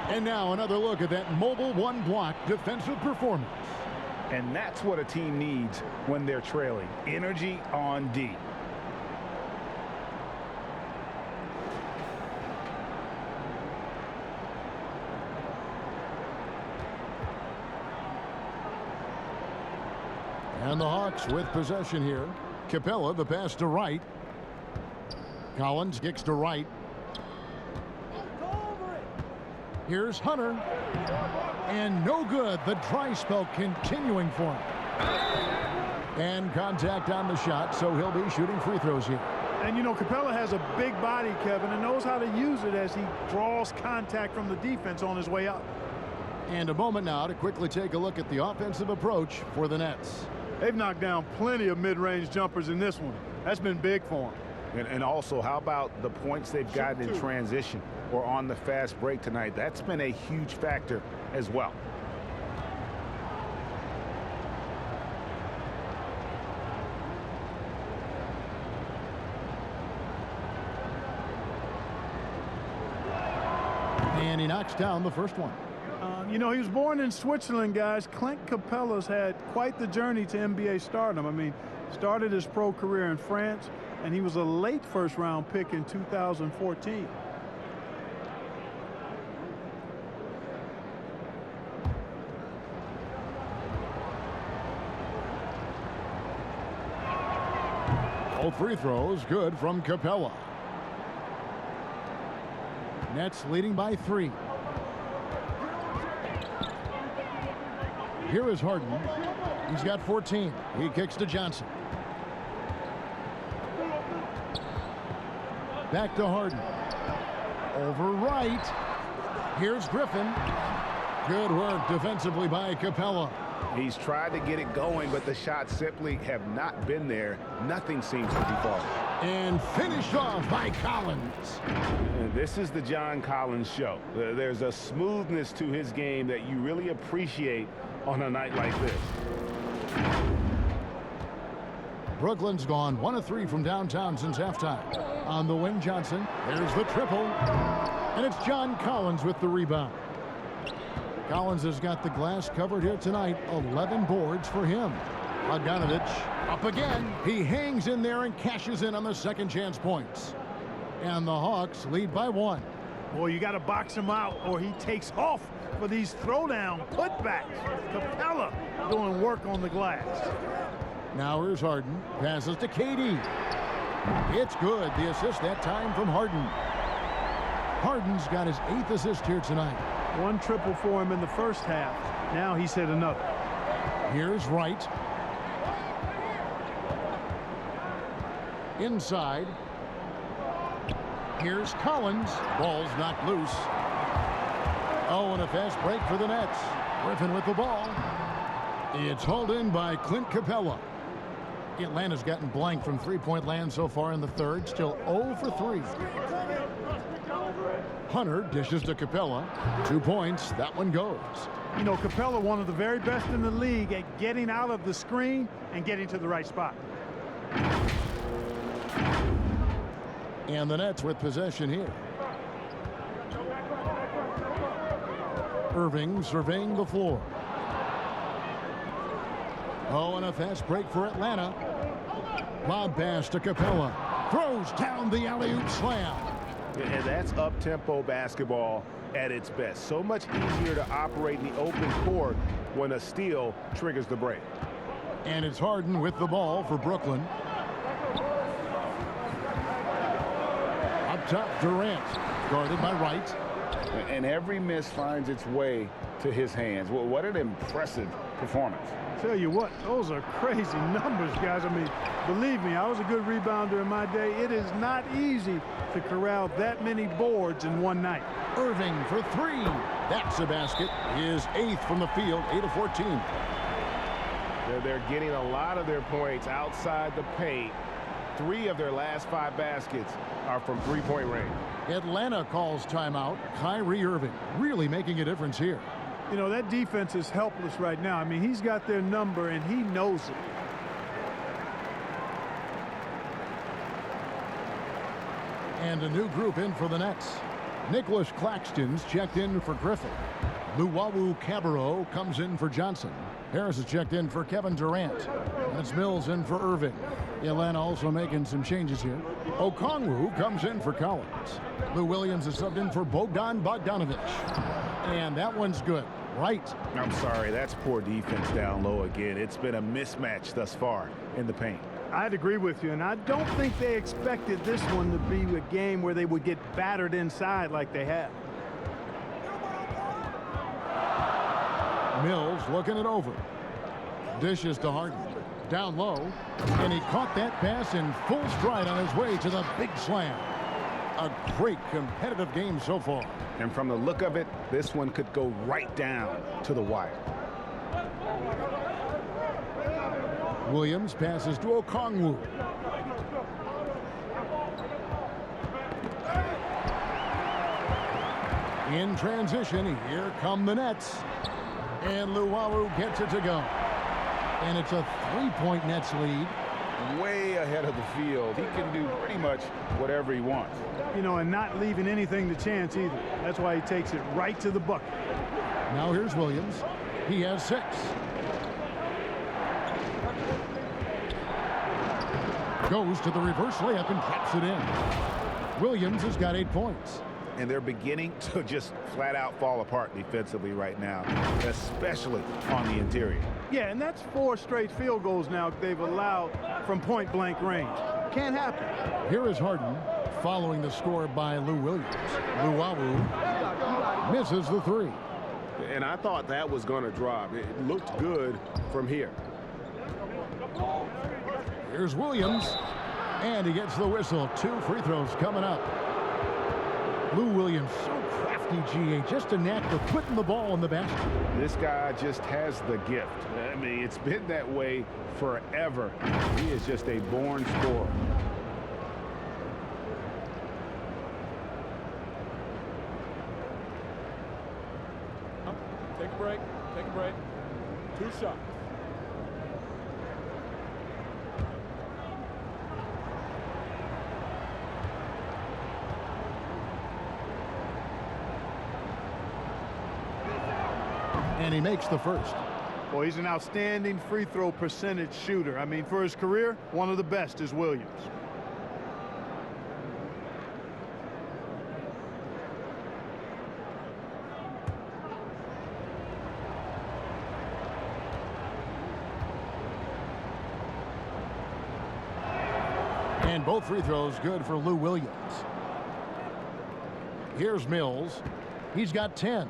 And now another look at that mobile one-block defensive performance. And that's what a team needs when they're trailing. Energy on D. And the Hawks with possession here. Capella, the pass to Wright. Collins kicks to Wright. Here's Hunter. And no good. The dry spell continuing for him. And contact on the shot, so he'll be shooting free throws here. And, you know, Capella has a big body, Kevin, and knows how to use it as he draws contact from the defense on his way up. And a moment now to quickly take a look at the offensive approach for the Nets. They've knocked down plenty of mid-range jumpers in this one. That's been big for them. And also, how about the points they've gotten in transition or on the fast break tonight? That's been a huge factor as well. And he knocks down the first one. You know, he was born in Switzerland, guys. Clint Capella's had quite the journey to NBA stardom. I mean, started his pro career in France, and he was a late first-round pick in 2014. Both free throws good from Capella. Nets leading by 3. Here is Harden. He's got 14. He kicks to Johnson. Back to Harden. Over right. Here's Griffin. Good work defensively by Capella. He's tried to get it going, but the shots simply have not been there. Nothing seems to be falling. And finished off by Collins. And this is the John Collins show. There's a smoothness to his game that you really appreciate on a night like this. Brooklyn's gone 1 of 3 from downtown since halftime. On the wing, Johnson. There's the triple. And it's John Collins with the rebound. Collins has got the glass covered here tonight. 11 boards for him. Bogdanovich up again. He hangs in there and cashes in on the second chance points. And the Hawks lead by 1. Boy, you got to box him out or he takes off for these throwdown putbacks. Capella doing work on the glass. Now here's Harden. Passes to KD. It's good. The assist that time from Harden. Harden's got his 8th assist here tonight. 1 triple for him in the first half. Now he's hit another. Here's Wright. Inside. Here's Collins. Ball's knocked loose. Oh, and a fast break for the Nets. Griffin with the ball. It's hauled in by Clint Capella. Atlanta's gotten blank from three-point land so far in the third. Still 0 for 3. Hunter dishes to Capella. 2 points. That one goes. You know, Capella, one of the very best in the league at getting out of the screen and getting to the right spot. And the Nets with possession here. Irving surveying the floor. Oh, and a fast break for Atlanta. Lob pass to Capella. Throws down the alley-oop slam. And that's up-tempo basketball at its best. So much easier to operate in the open court when a steal triggers the break. And it's Harden with the ball for Brooklyn. Up top, Durant. Guarded by Wright. And every miss finds its way to his hands. Well, what an impressive performance. Tell you what, those are crazy numbers, guys. I mean, believe me, I was a good rebounder in my day. It is not easy to corral that many boards in one night. Irving for 3. That's a basket. His 8th from the field, 8 of 14. They're getting a lot of their points outside the paint. 3 of their last 5 baskets are from three-point range. Atlanta calls timeout. Kyrie Irving really making a difference here. You know, that defense is helpless right now. I mean, he's got their number, and he knows it. And a new group in for the Nets. Nicholas Claxton's checked in for Griffin. Luwawu Cabarro comes in for Johnson. Harris is checked in for Kevin Durant. And it's Mills in for Irving. Atlanta also making some changes here. Okongwu comes in for Collins. Lou Williams is subbed in for Bogdanovich. And that one's good. Right. I'm sorry, that's poor defense down low again. It's been a mismatch thus far in the paint. I'd agree with you, and I don't think they expected this one to be a game where they would get battered inside like they have. Mills looking it over. Dishes to Harden. Down low. And he caught that pass in full stride on his way to the big slam. A great competitive game so far. And from the look of it, this one could go right down to the wire. Williams passes to Okongwu. In transition, here come the Nets. And Luwawu gets it to go. And it's a 3-point Nets lead. Way ahead of the field. He can do pretty much whatever he wants. You know, and not leaving anything to chance either. That's why he takes it right to the bucket. Now here's Williams. He has 6. Goes to the reverse layup and traps it in. Williams has got 8 points. And they're beginning to just flat out fall apart defensively right now, especially on the interior. Yeah, and that's 4 straight field goals now they've allowed from point-blank range. Can't happen. Here is Harden following the score by Lou Williams. Luwawu misses the 3. And I thought that was going to drop. It looked good from here. Here's Williams, and he gets the whistle. 2 free throws coming up. Lou Williams, so crafty, GA, just a knack for putting the ball in the basket. This guy just has the gift. I mean, it's been that way forever. He is just a born scorer. Take a break. Take a break. 2 shots. And he makes the first. Well, he's an outstanding free throw percentage shooter. I mean, for his career, one of the best is Williams. And both free throws good for Lou Williams. Here's Mills. He's got 10.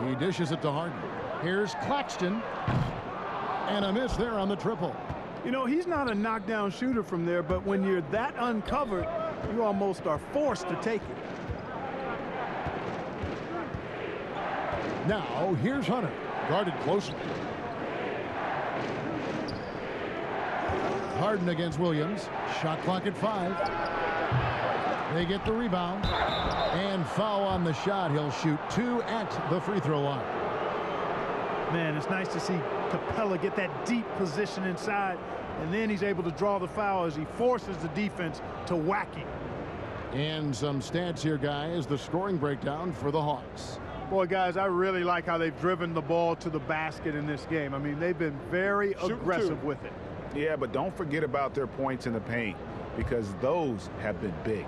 He dishes it to Harden. Here's Claxton. And a miss there on the triple. You know, he's not a knockdown shooter from there, but when you're that uncovered, you almost are forced to take it. Now, here's Hunter. Guarded closely. Harden against Williams. Shot clock at 5. They get the rebound. And foul on the shot. He'll shoot 2 at the free throw line. Man, it's nice to see Capella get that deep position inside, and then he's able to draw the foul as he forces the defense to whack him. And some stats here, guys. The scoring breakdown for the Hawks. Boy, guys, I really like how they've driven the ball to the basket in this game. I mean, they've been very aggressive with it. Yeah, but don't forget about their points in the paint, because those have been big.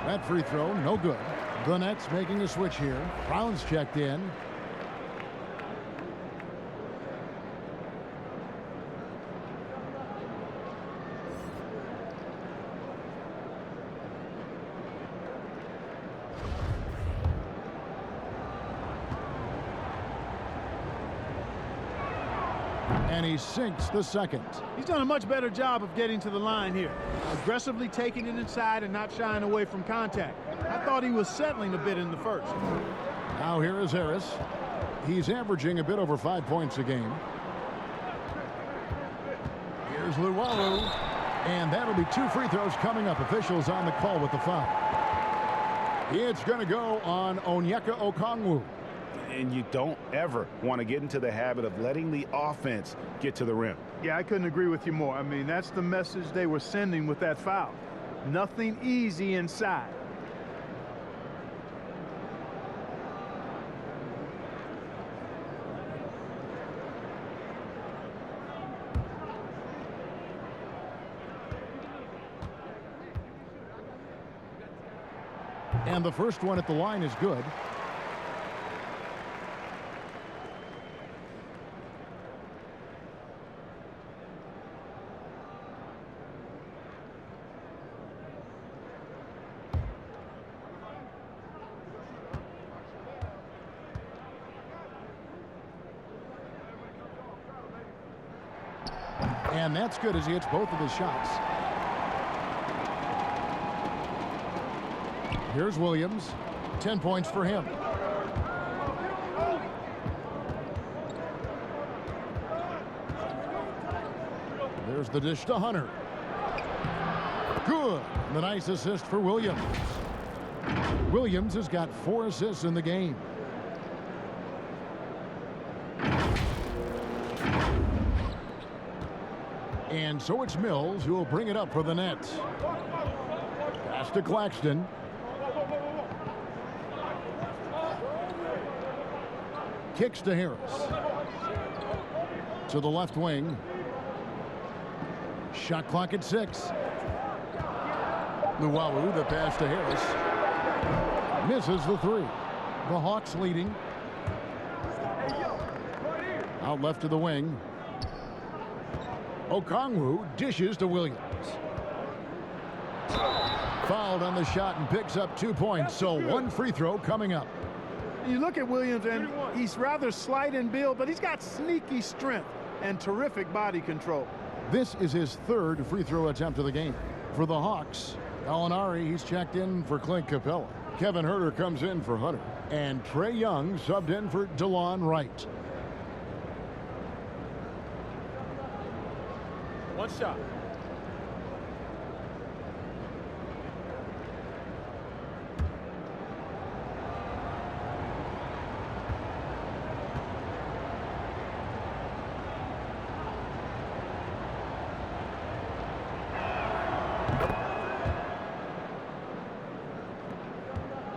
That free throw, no good. The Nets making a switch here. Brown's checked in. And he sinks the second. He's done a much better job of getting to the line here. Aggressively taking it inside and not shying away from contact. I thought he was settling a bit in the first. Now here is Harris. He's averaging a bit over 5 points a game. Here's Luwawu. And that'll be 2 free throws coming up. Officials on the call with the foul. It's going to go on Onyeka Okongwu. And you don't ever want to get into the habit of letting the offense get to the rim. Yeah, I couldn't agree with you more. I mean, that's the message they were sending with that foul. Nothing easy inside. And the first one at the line is good. And that's good as he hits both of his shots. Here's Williams. 10 points for him. There's the dish to Hunter. Good. The nice assist for Williams. Williams has got 4 assists in the game. And so it's Mills who will bring it up for the Nets. Pass to Claxton. Kicks to Harris. To the left wing. Shot clock at 6. Luwawu, the pass to Harris. Misses the 3. The Hawks leading. Out left to the wing. Okongwu dishes to Williams. Fouled on the shot and picks up 2 points. So 1 free throw coming up. You look at Williams, and he's rather slight in build, but he's got sneaky strength and terrific body control. This is his 3rd free throw attempt of the game. For the Hawks, Gallinari, he's checked in for Clint Capella. Kevin Huerter comes in for Hunter. And Trae Young subbed in for DeLon Wright. One shot.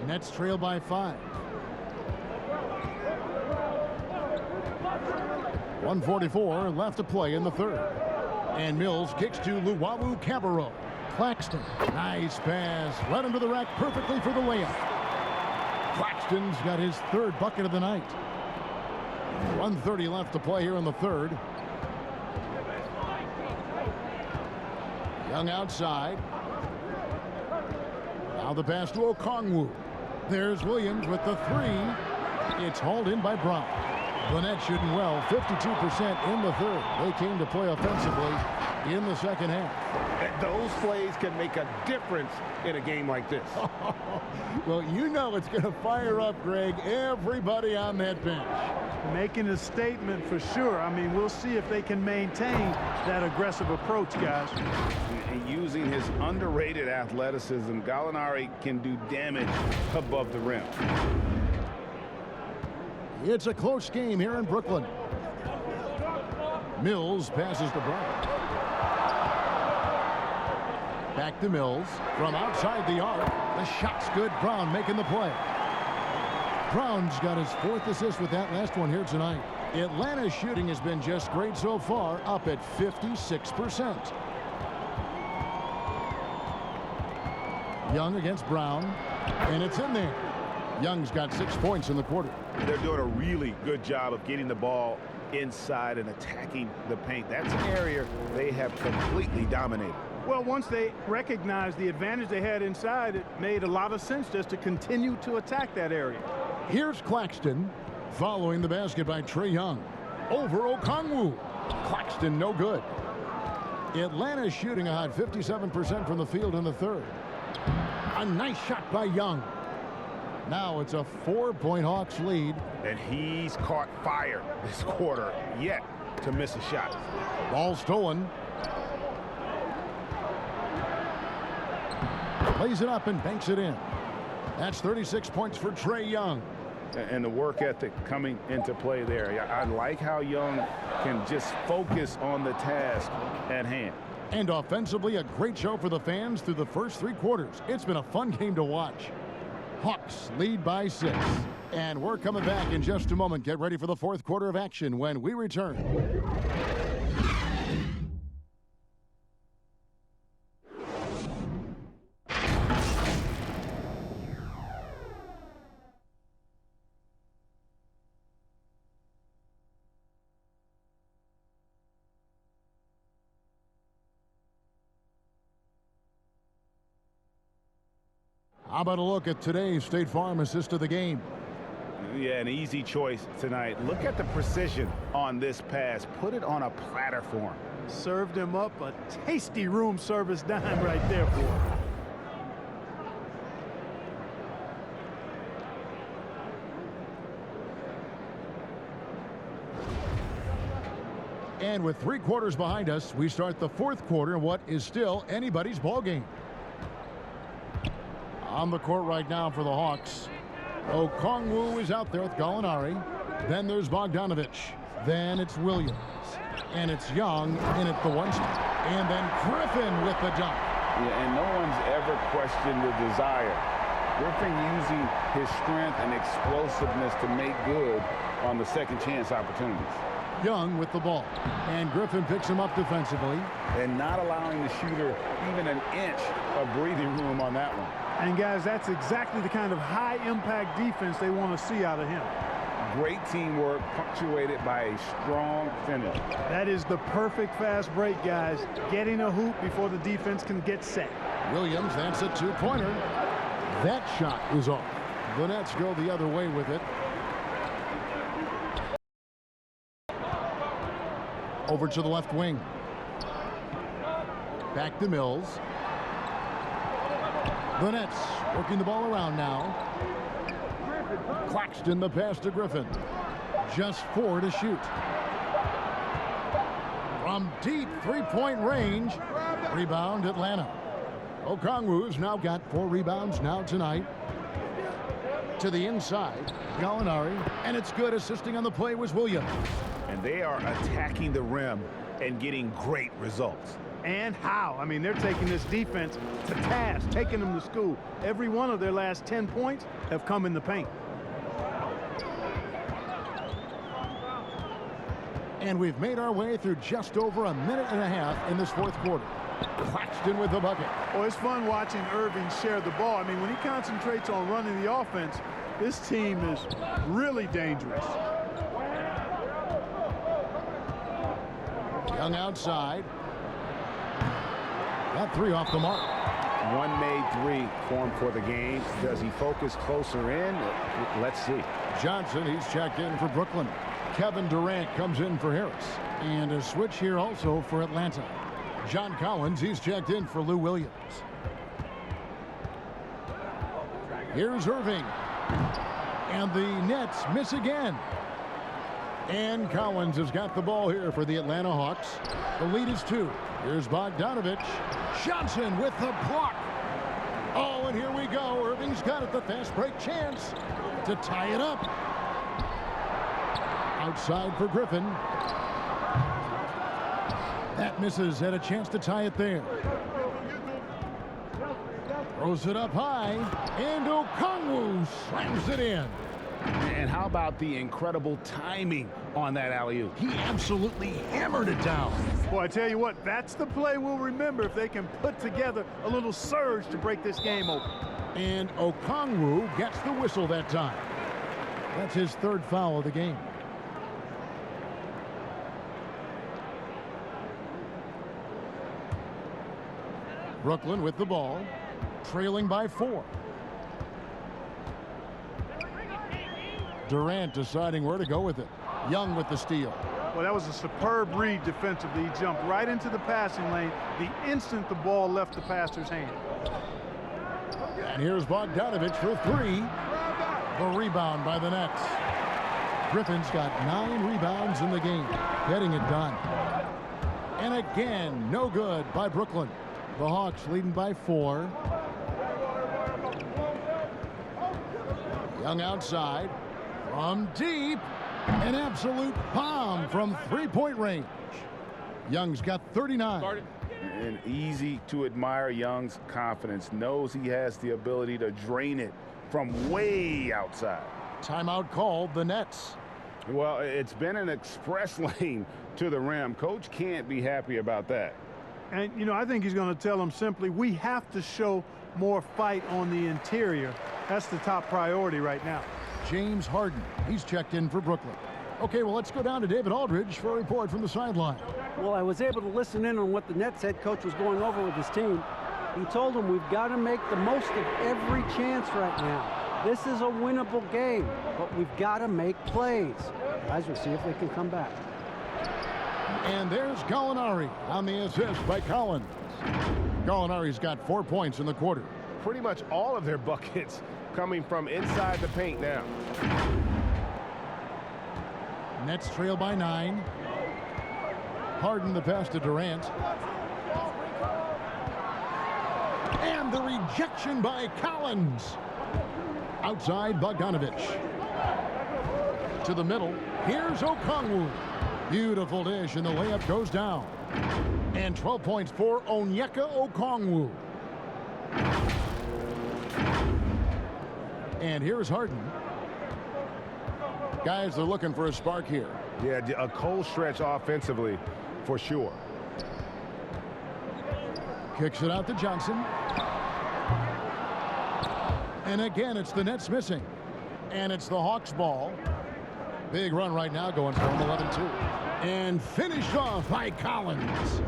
Nets trail by 5. 1:44 left to play in the 3rd. And Mills kicks to Luwawu Cabarro. Claxton. Nice pass. Right into the rack perfectly for the layup. Claxton's got his 3rd bucket of the night. 1:30 left to play here in the 3rd. Young outside. Now the pass to Okongwu. There's Williams with the 3. It's hauled in by Brown. The Nets shooting well, 52% in the 3rd. They came to play offensively in the 2nd half. Those plays can make a difference in a game like this. Well, you know it's going to fire up, Greg, everybody on that bench. Making a statement for sure. I mean, we'll see if they can maintain that aggressive approach, guys. And using his underrated athleticism, Gallinari can do damage above the rim. It's a close game here in Brooklyn. Mills passes to Brown. Back to Mills from outside the arc. The shot's good. Brown making the play. Brown's got his 4th assist with that last one here tonight. Atlanta's shooting has been just great so far, up at 56%. Young against Brown, and it's in there. Young's got 6 points in the quarter. They're doing a really good job of getting the ball inside and attacking the paint. That's an area they have completely dominated. Well, once they recognized the advantage they had inside, it made a lot of sense just to continue to attack that area. Here's Claxton following the basket by Trae Young. Over Okongwu. Claxton no good. Atlanta's shooting a hot 57% from the field in the 3rd. A nice shot by Young. Now it's a 4-point Hawks lead. And he's caught fire this quarter, yet to miss a shot. Ball stolen. Plays it up and banks it in. That's 36 points for Trae Young. And the work ethic coming into play there. I like how Young can just focus on the task at hand. And offensively, a great show for the fans through the first 3 quarters. It's been a fun game to watch. Hawks lead by 6. And we're coming back in just a moment. Get ready for the 4th quarter of action when we return. How about a look at today's State Farm assist of the game? Yeah, an easy choice tonight. Look at the precision on this pass. Put it on a platter form. Served him up a tasty room service dime right there for him. And with 3 quarters behind us, we start the 4th quarter in what is still anybody's ball game. On the court right now for the Hawks, Okongwu is out there with Gallinari. Then there's Bogdanovich. Then it's Williams. And it's Young in at the 1 spot. And then Griffin with the dunk. Yeah, and no one's ever questioned the desire. Griffin using his strength and explosiveness to make good on the second chance opportunities. Young with the ball. And Griffin picks him up defensively. And not allowing the shooter even an inch of breathing room on that one. And guys, that's exactly the kind of high-impact defense they want to see out of him. Great teamwork punctuated by a strong finish. That is the perfect fast break, guys. Getting a hoop before the defense can get set. Williams, that's a 2-pointer. That shot is off. The Nets go the other way with it. Over to the left wing. Back to Mills. The Nets working the ball around now. Claxton the pass to Griffin. Just 4 to shoot. From deep 3-point range. Rebound Atlanta. Okongwu's now got 4 rebounds now tonight. To the inside. Gallinari. And it's good. Assisting on the play was Williams. And they are attacking the rim and getting great results. And how? I mean, they're taking this defense to task, taking them to school. Every one of their last 10 points have come in the paint. And we've made our way through just over a minute and a half in this 4th quarter. Claxton with the bucket. Oh, it's fun watching Irving share the ball. I mean, when he concentrates on running the offense, this team is really dangerous. Young outside. That 3 off the mark. One made 3 formed for the game. Does he focus closer in? Let's see. Johnson, he's checked in for Brooklyn. Kevin Durant comes in for Harris. And a switch here also for Atlanta. John Collins, he's checked in for Lou Williams. Here's Irving. And the Nets miss again. And Collins has got the ball here for the Atlanta Hawks. The lead is 2. Here's Bogdanovich. Johnson with the block. Oh, and here we go. Irving's got it. The fast break chance to tie it up. Outside for Griffin. That misses. Had a chance to tie it there. Throws it up high. And Okongwu slams it in. And how about the incredible timing on that alley-oop? He absolutely hammered it down. Boy, I tell you what, that's the play we'll remember if they can put together a little surge to break this game open. And Okongwu gets the whistle that time. That's his 3rd foul of the game. Brooklyn with the ball, trailing by 4. Durant deciding where to go with it. Young with the steal. Well, that was a superb read defensively. He jumped right into the passing lane the instant the ball left the passer's hand. And here's Bogdanovich for 3. The rebound by the Nets. Griffin's got 9 rebounds in the game, getting it done. And again, no good by Brooklyn. The Hawks leading by 4. Young outside. From deep, an absolute bomb from 3-point range. Young's got 39. And easy to admire Young's confidence. Knows he has the ability to drain it from way outside. Timeout called, the Nets. Well, it's been an express lane to the rim. Coach can't be happy about that. And, you know, I think he's going to tell them simply, we have to show more fight on the interior. That's the top priority right now. James Harden, he's checked in for Brooklyn. Okay, well, let's go down to David Aldridge for a report from the sideline. Well, I was able to listen in on what the Nets head coach was going over with his team. He told them we've got to make the most of every chance right now. This is a winnable game, but we've got to make plays. Guys, we'll see if they can come back. And there's Gallinari on the assist by Collins. Gallinari's got 4 points in the quarter. Pretty much all of their buckets coming from inside the paint now. Nets trail by 9. Harden the pass to Durant. And the rejection by Collins. Outside Bogdanovich. To the middle. Here's Okongwu. Beautiful dish, and the layup goes down. And 12 points for Onyeka Okongwu. And here's Harden. Guys, they're looking for a spark here. Yeah, a cold stretch offensively for sure. Kicks it out to Johnson. And again, it's the Nets missing. And it's the Hawks ball. Big run right now going for him, 11-2. And finished off by Collins.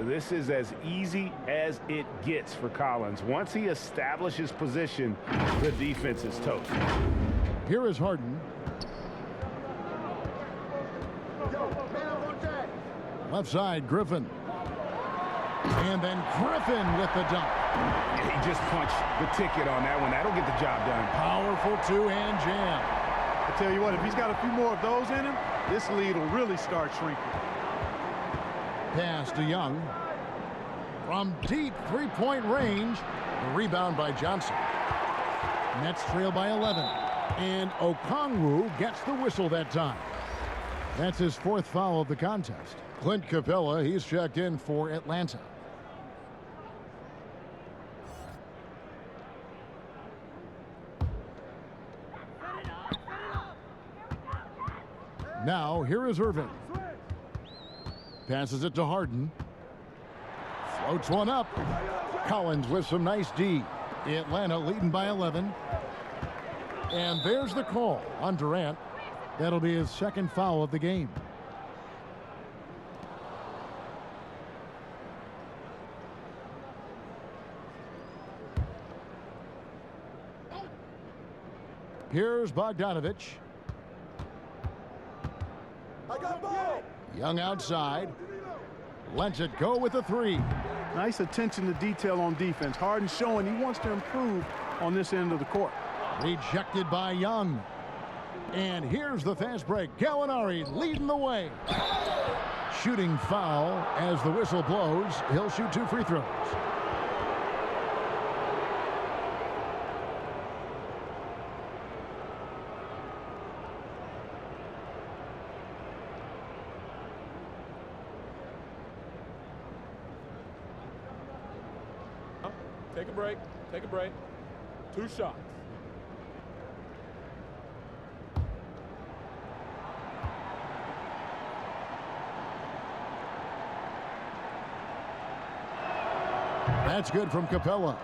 This is as easy as it gets for Collins. Once he establishes position, the defense is toast. Here is Harden. Left side, Griffin. And then Griffin with the dunk. He just punched the ticket on that one. That'll get the job done. Powerful two-hand jam. I tell you what, if he's got a few more of those in him, this lead will really start shrinking. Pass to Young. From deep three-point range. The rebound by Johnson. Nets trail by 11. And Okongwu gets the whistle that time. That's his 4th foul of the contest. Clint Capella, he's checked in for Atlanta. Now, here is Irving. Passes it to Harden. Floats one up. Collins with some nice D. Atlanta leading by 11. And there's the call on Durant. That'll be his 2nd foul of the game. Here's Bogdanovich. Young outside. Lets it go with a 3. Nice attention to detail on defense. Harden showing he wants to improve on this end of the court. Rejected by Young. And here's the fast break. Gallinari leading the way. Shooting foul as the whistle blows. He'll shoot 2 free throws. Take a break. Take a break. 2 shots. That's good from Capella.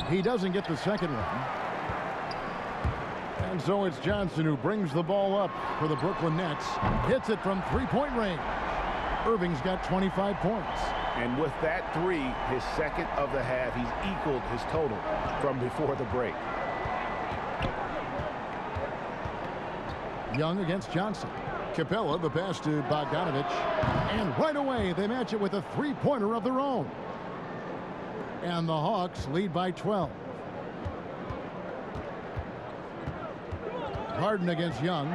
He doesn't get the second one. And so it's Johnson who brings the ball up for the Brooklyn Nets. Hits it from three-point range. Irving's got 25 points. And with that 3, his 2nd of the half, he's equaled his total from before the break. Young against Johnson. Capella, the pass to Bogdanovich. And right away, they match it with a three-pointer of their own. And the Hawks lead by 12. Harden against Young.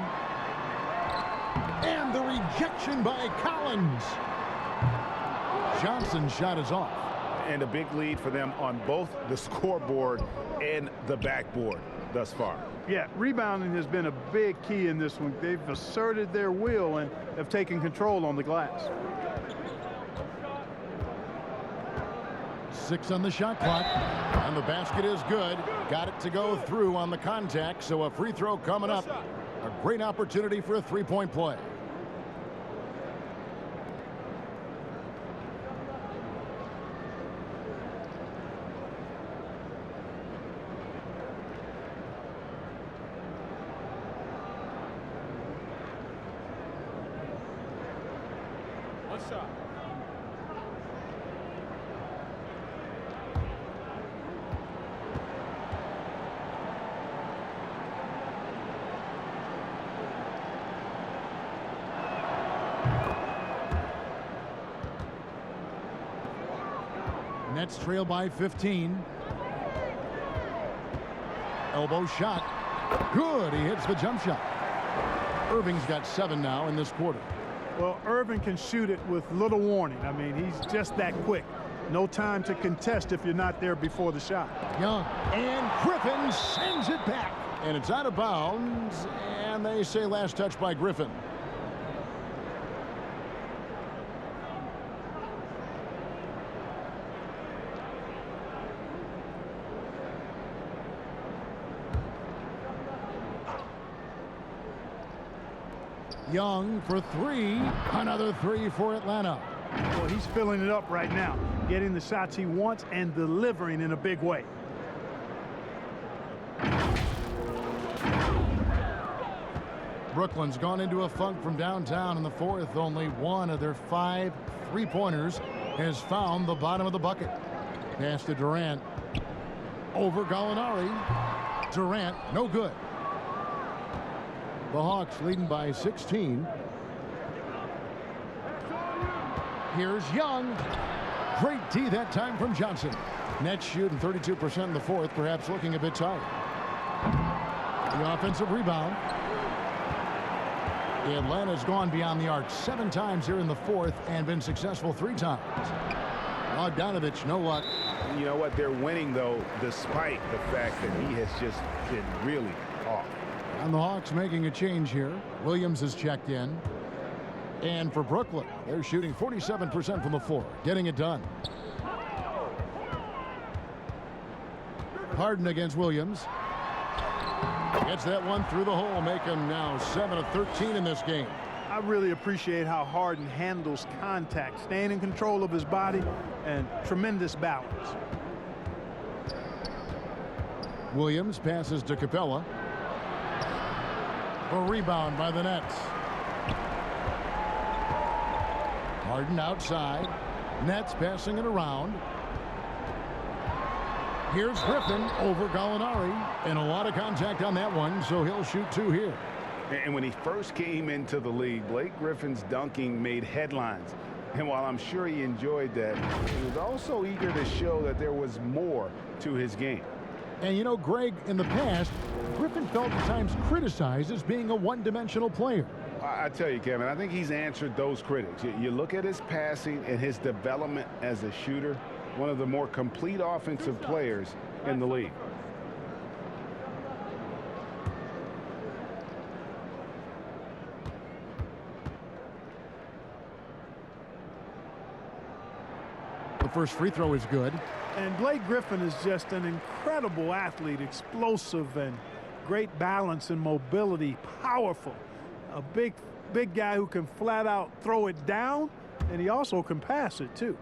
And the rejection by Collins. Johnson's shot is off. And a big lead for them on both the scoreboard and the backboard thus far. Yeah, rebounding has been a big key in this one. They've asserted their will and have taken control on the glass. 6 on the shot clock. And the basket is good. Got it to go through on the contact, so a free throw coming up. A great opportunity for a three-point play. Nets trail by 15. Elbow shot. Good. He hits the jump shot. Irving's got 7 now in this quarter. Well, Irving can shoot it with little warning. I mean, he's just that quick. No time to contest if you're not there before the shot. Young. And Griffin sends it back. And it's out of bounds. And they say last touch by Griffin. Young for 3. Another 3 for Atlanta. Well, he's filling it up right now, getting the shots he wants and delivering in a big way. Brooklyn's gone into a funk from downtown in the fourth. Only one of their 5 3-pointers has found the bottom of the bucket. Pass to Durant. Over Gallinari. Durant, no good. The Hawks leading by 16. Here's Young. Great D that time from Johnson. Nets shooting 32% in the fourth, perhaps looking a bit tired. The offensive rebound. Atlanta's gone beyond the arc 7 times here in the fourth and been successful 3 times. Bogdanovich, no luck. You know what? They're winning, though, despite the fact that he has just been really off. And the Hawks making a change here. Williams has checked in. And for Brooklyn, they're shooting 47% from the floor, getting it done. Harden against Williams. Gets that one through the hole, make him now 7 of 13 in this game. I really appreciate how Harden handles contact, staying in control of his body, and tremendous balance. Williams passes to Capella. A rebound by the Nets. Harden outside. Nets passing it around. Here's Griffin over Gallinari. And a lot of contact on that one, so he'll shoot 2 here. And when he first came into the league, Blake Griffin's dunking made headlines. And while I'm sure he enjoyed that, he was also eager to show that there was more to his game. And you know, Greg, in the past, Griffin felt at times criticized as being a one-dimensional player. I tell you, Kevin, I think he's answered those critics. You look at his passing and his development as a shooter, one of the more complete offensive players in the league. The first free throw is good. And Blake Griffin is just an incredible athlete, explosive and great balance and mobility, powerful. A big guy who can flat out throw it down, and he also can pass it too.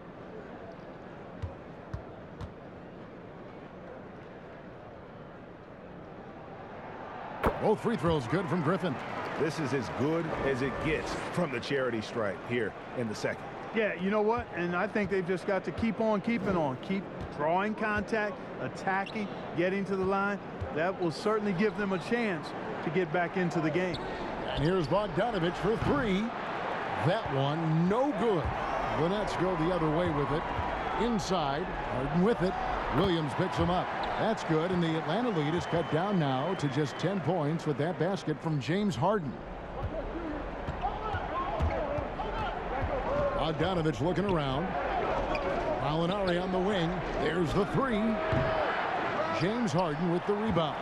Both free throws good from Griffin. This is as good as it gets from the charity stripe here in the second. Yeah, you know what? And I think they've just got to keep on keeping on. Keep drawing contact, attacking, getting to the line. That will certainly give them a chance to get back into the game. And here's Bogdanovich for 3. That one, no good. The Nets go the other way with it. Inside, Harden with it. Williams picks him up. That's good, and the Atlanta lead is cut down now to just 10 points with that basket from James Harden. Bogdanovich looking around. Gallinari on the wing. There's the 3. James Harden with the rebound.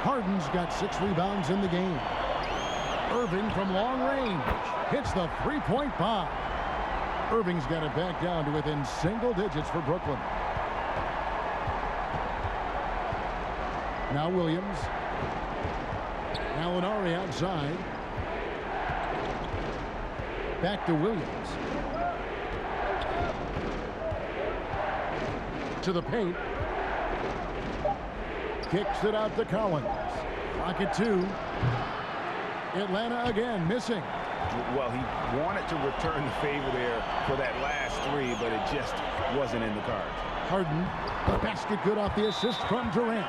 Harden's got 6 rebounds in the game. Irving from long range hits the 3-point bomb. Irving's got it back down to within single digits for Brooklyn. Now Williams. Gallinari outside. Back to Williams. To the paint. Kicks it out to Collins. Clock at 2. Atlanta again missing. Well, he wanted to return the favor there for that last three, but it just wasn't in the cards. Harden, the basket good off the assist from Durant.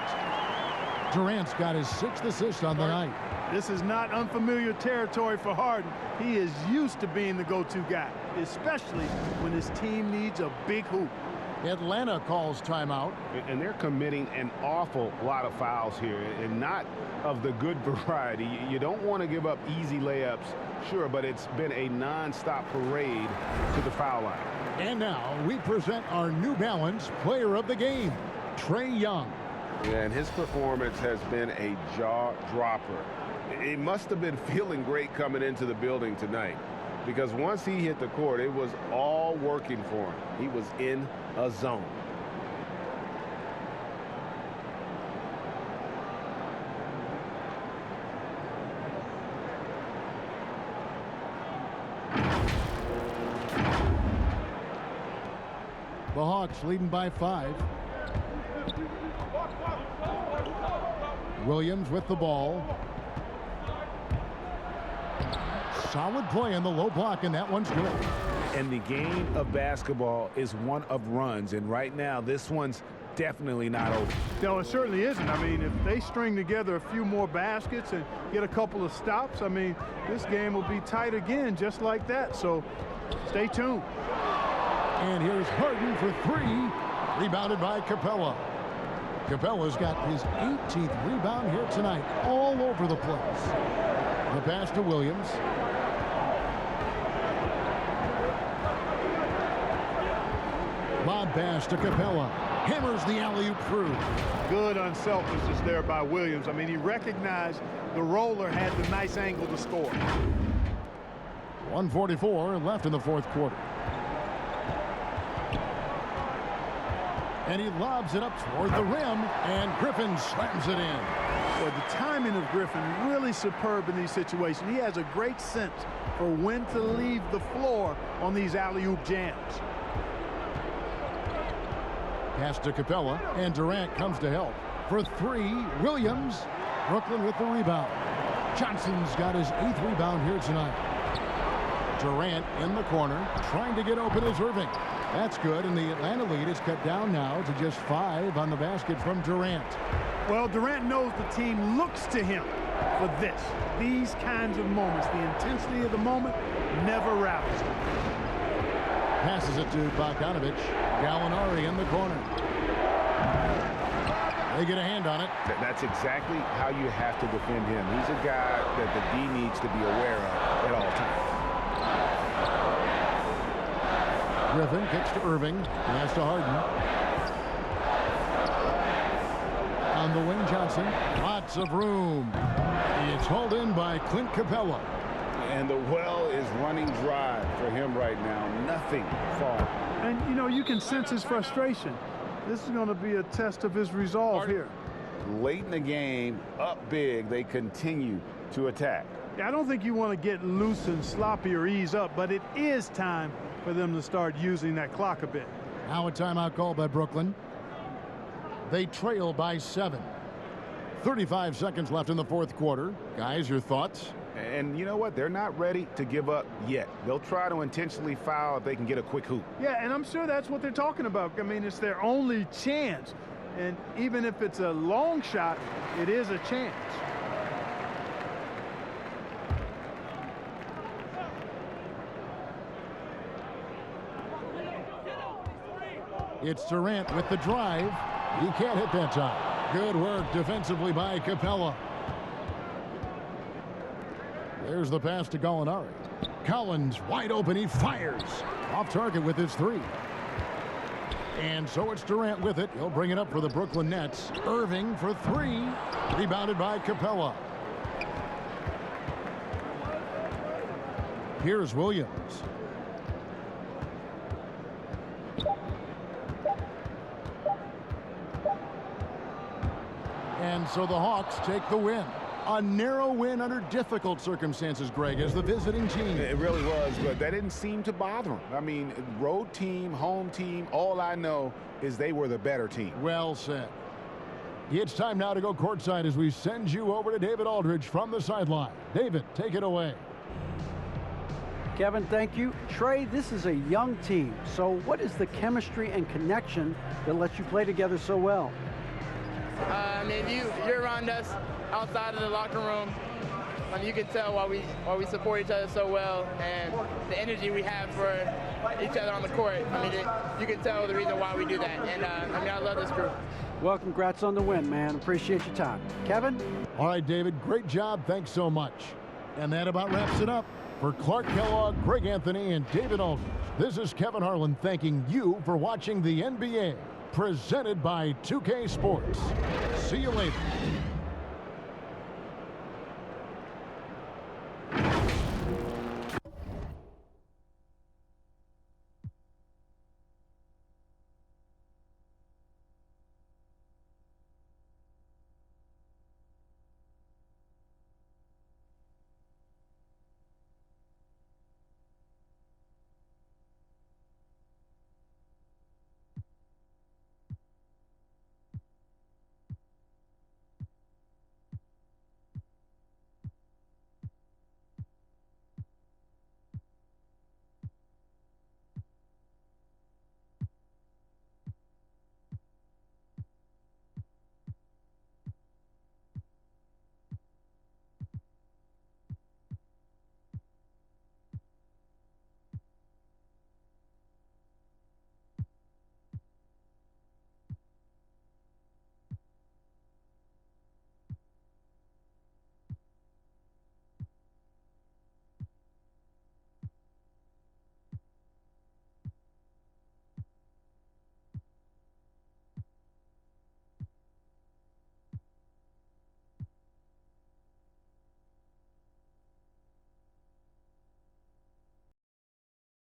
Durant's got his 6th assist on the night. This is not unfamiliar territory for Harden. He is used to being the go-to guy, especially when his team needs a big hoop. Atlanta calls timeout. And they're committing an awful lot of fouls here, and not of the good variety. You don't want to give up easy layups, sure, but it's been a non-stop parade to the foul line. And now we present our New Balance player of the game, Trae Young. Yeah, and his performance has been a jaw-dropper. He must have been feeling great coming into the building tonight, because once he hit the court, it was all working for him. He was in a zone. The Hawks leading by 5. Williams with the ball. Solid play in the low block, and that one's good. And the game of basketball is one of runs, and right now this one's definitely not over. No, it certainly isn't. I mean, if they string together a few more baskets and get a couple of stops, I mean, this game will be tight again just like that. So stay tuned. And here's Harden for 3, rebounded by Capella. Capella's got his 18th rebound here tonight, all over the place. The pass to Williams. Lob pass to Capella. Hammers the alley-oop through. Good unselfishness there by Williams. I mean, he recognized the roller had the nice angle to score. 1:44 left in the 4th quarter. And he lobs it up toward the rim, and Griffin slams it in. Well, the timing of Griffin really superb in these situations. He has a great sense for when to leave the floor on these alley-oop jams. Pass to Capella, and Durant comes to help. For 3, Williams. Brooklyn with the rebound. Johnson's got his 8th rebound here tonight. Durant in the corner, trying to get open is Irving. That's good, and the Atlanta lead is cut down now to just 5 on the basket from Durant. Well, Durant knows the team looks to him for this. These kinds of moments, the intensity of the moment never rallies him. Passes it to Bogdanovich. Gallinari in the corner. They get a hand on it. That's exactly how you have to defend him. He's a guy that the D needs to be aware of at all times. Griffin kicks to Irving. Pass to Harden. On the wing, Johnson. Lots of room. It's hauled in by Clint Capella. And the well is running dry for him right now. Nothing falling. And, you know, you can sense his frustration. This is going to be a test of his resolve here. Late in the game, up big, they continue to attack. Yeah, I don't think you want to get loose and sloppy or ease up, but it is time for them to start using that clock a bit. Now a timeout call by Brooklyn. They trail by 7. 35 seconds left in the 4th quarter. Guys, your thoughts? And you know what? They're not ready to give up yet. They'll try to intentionally foul if they can get a quick hoop. Yeah, and I'm sure that's what they're talking about. I mean, it's their only chance. And even if it's a long shot, it is a chance. It's Durant with the drive. He can't hit that time. Good work defensively by Capella. There's the pass to Gallinari. Collins wide open. He fires. Off target with his 3. And so it's Durant with it. He'll bring it up for the Brooklyn Nets. Irving for 3. Rebounded by Capella. Here's Williams. And so the Hawks take the win. A narrow win under difficult circumstances, Greg, as the visiting team. It really was, but that didn't seem to bother them. I mean, road team, home team, all I know is they were the better team. Well said. It's time now to go courtside as we send you over to David Aldridge from the sideline. David, take it away. Kevin, thank you. Trey, this is a young team. So what is the chemistry and connection that lets you play together so well? I mean, you're around us outside of the locker room. You can tell why we support each other so well, and the energy we have for each other on the court. I mean, you can tell the reason why we do that. And I mean, I love this group. Well, congrats on the win, man. Appreciate your time. Kevin? All right, David, great job. Thanks so much. And that about wraps it up. For Clark Kellogg, Greg Anthony, and David Aldridge, this is Kevin Harlan thanking you for watching the NBA, presented by 2K Sports. See you later.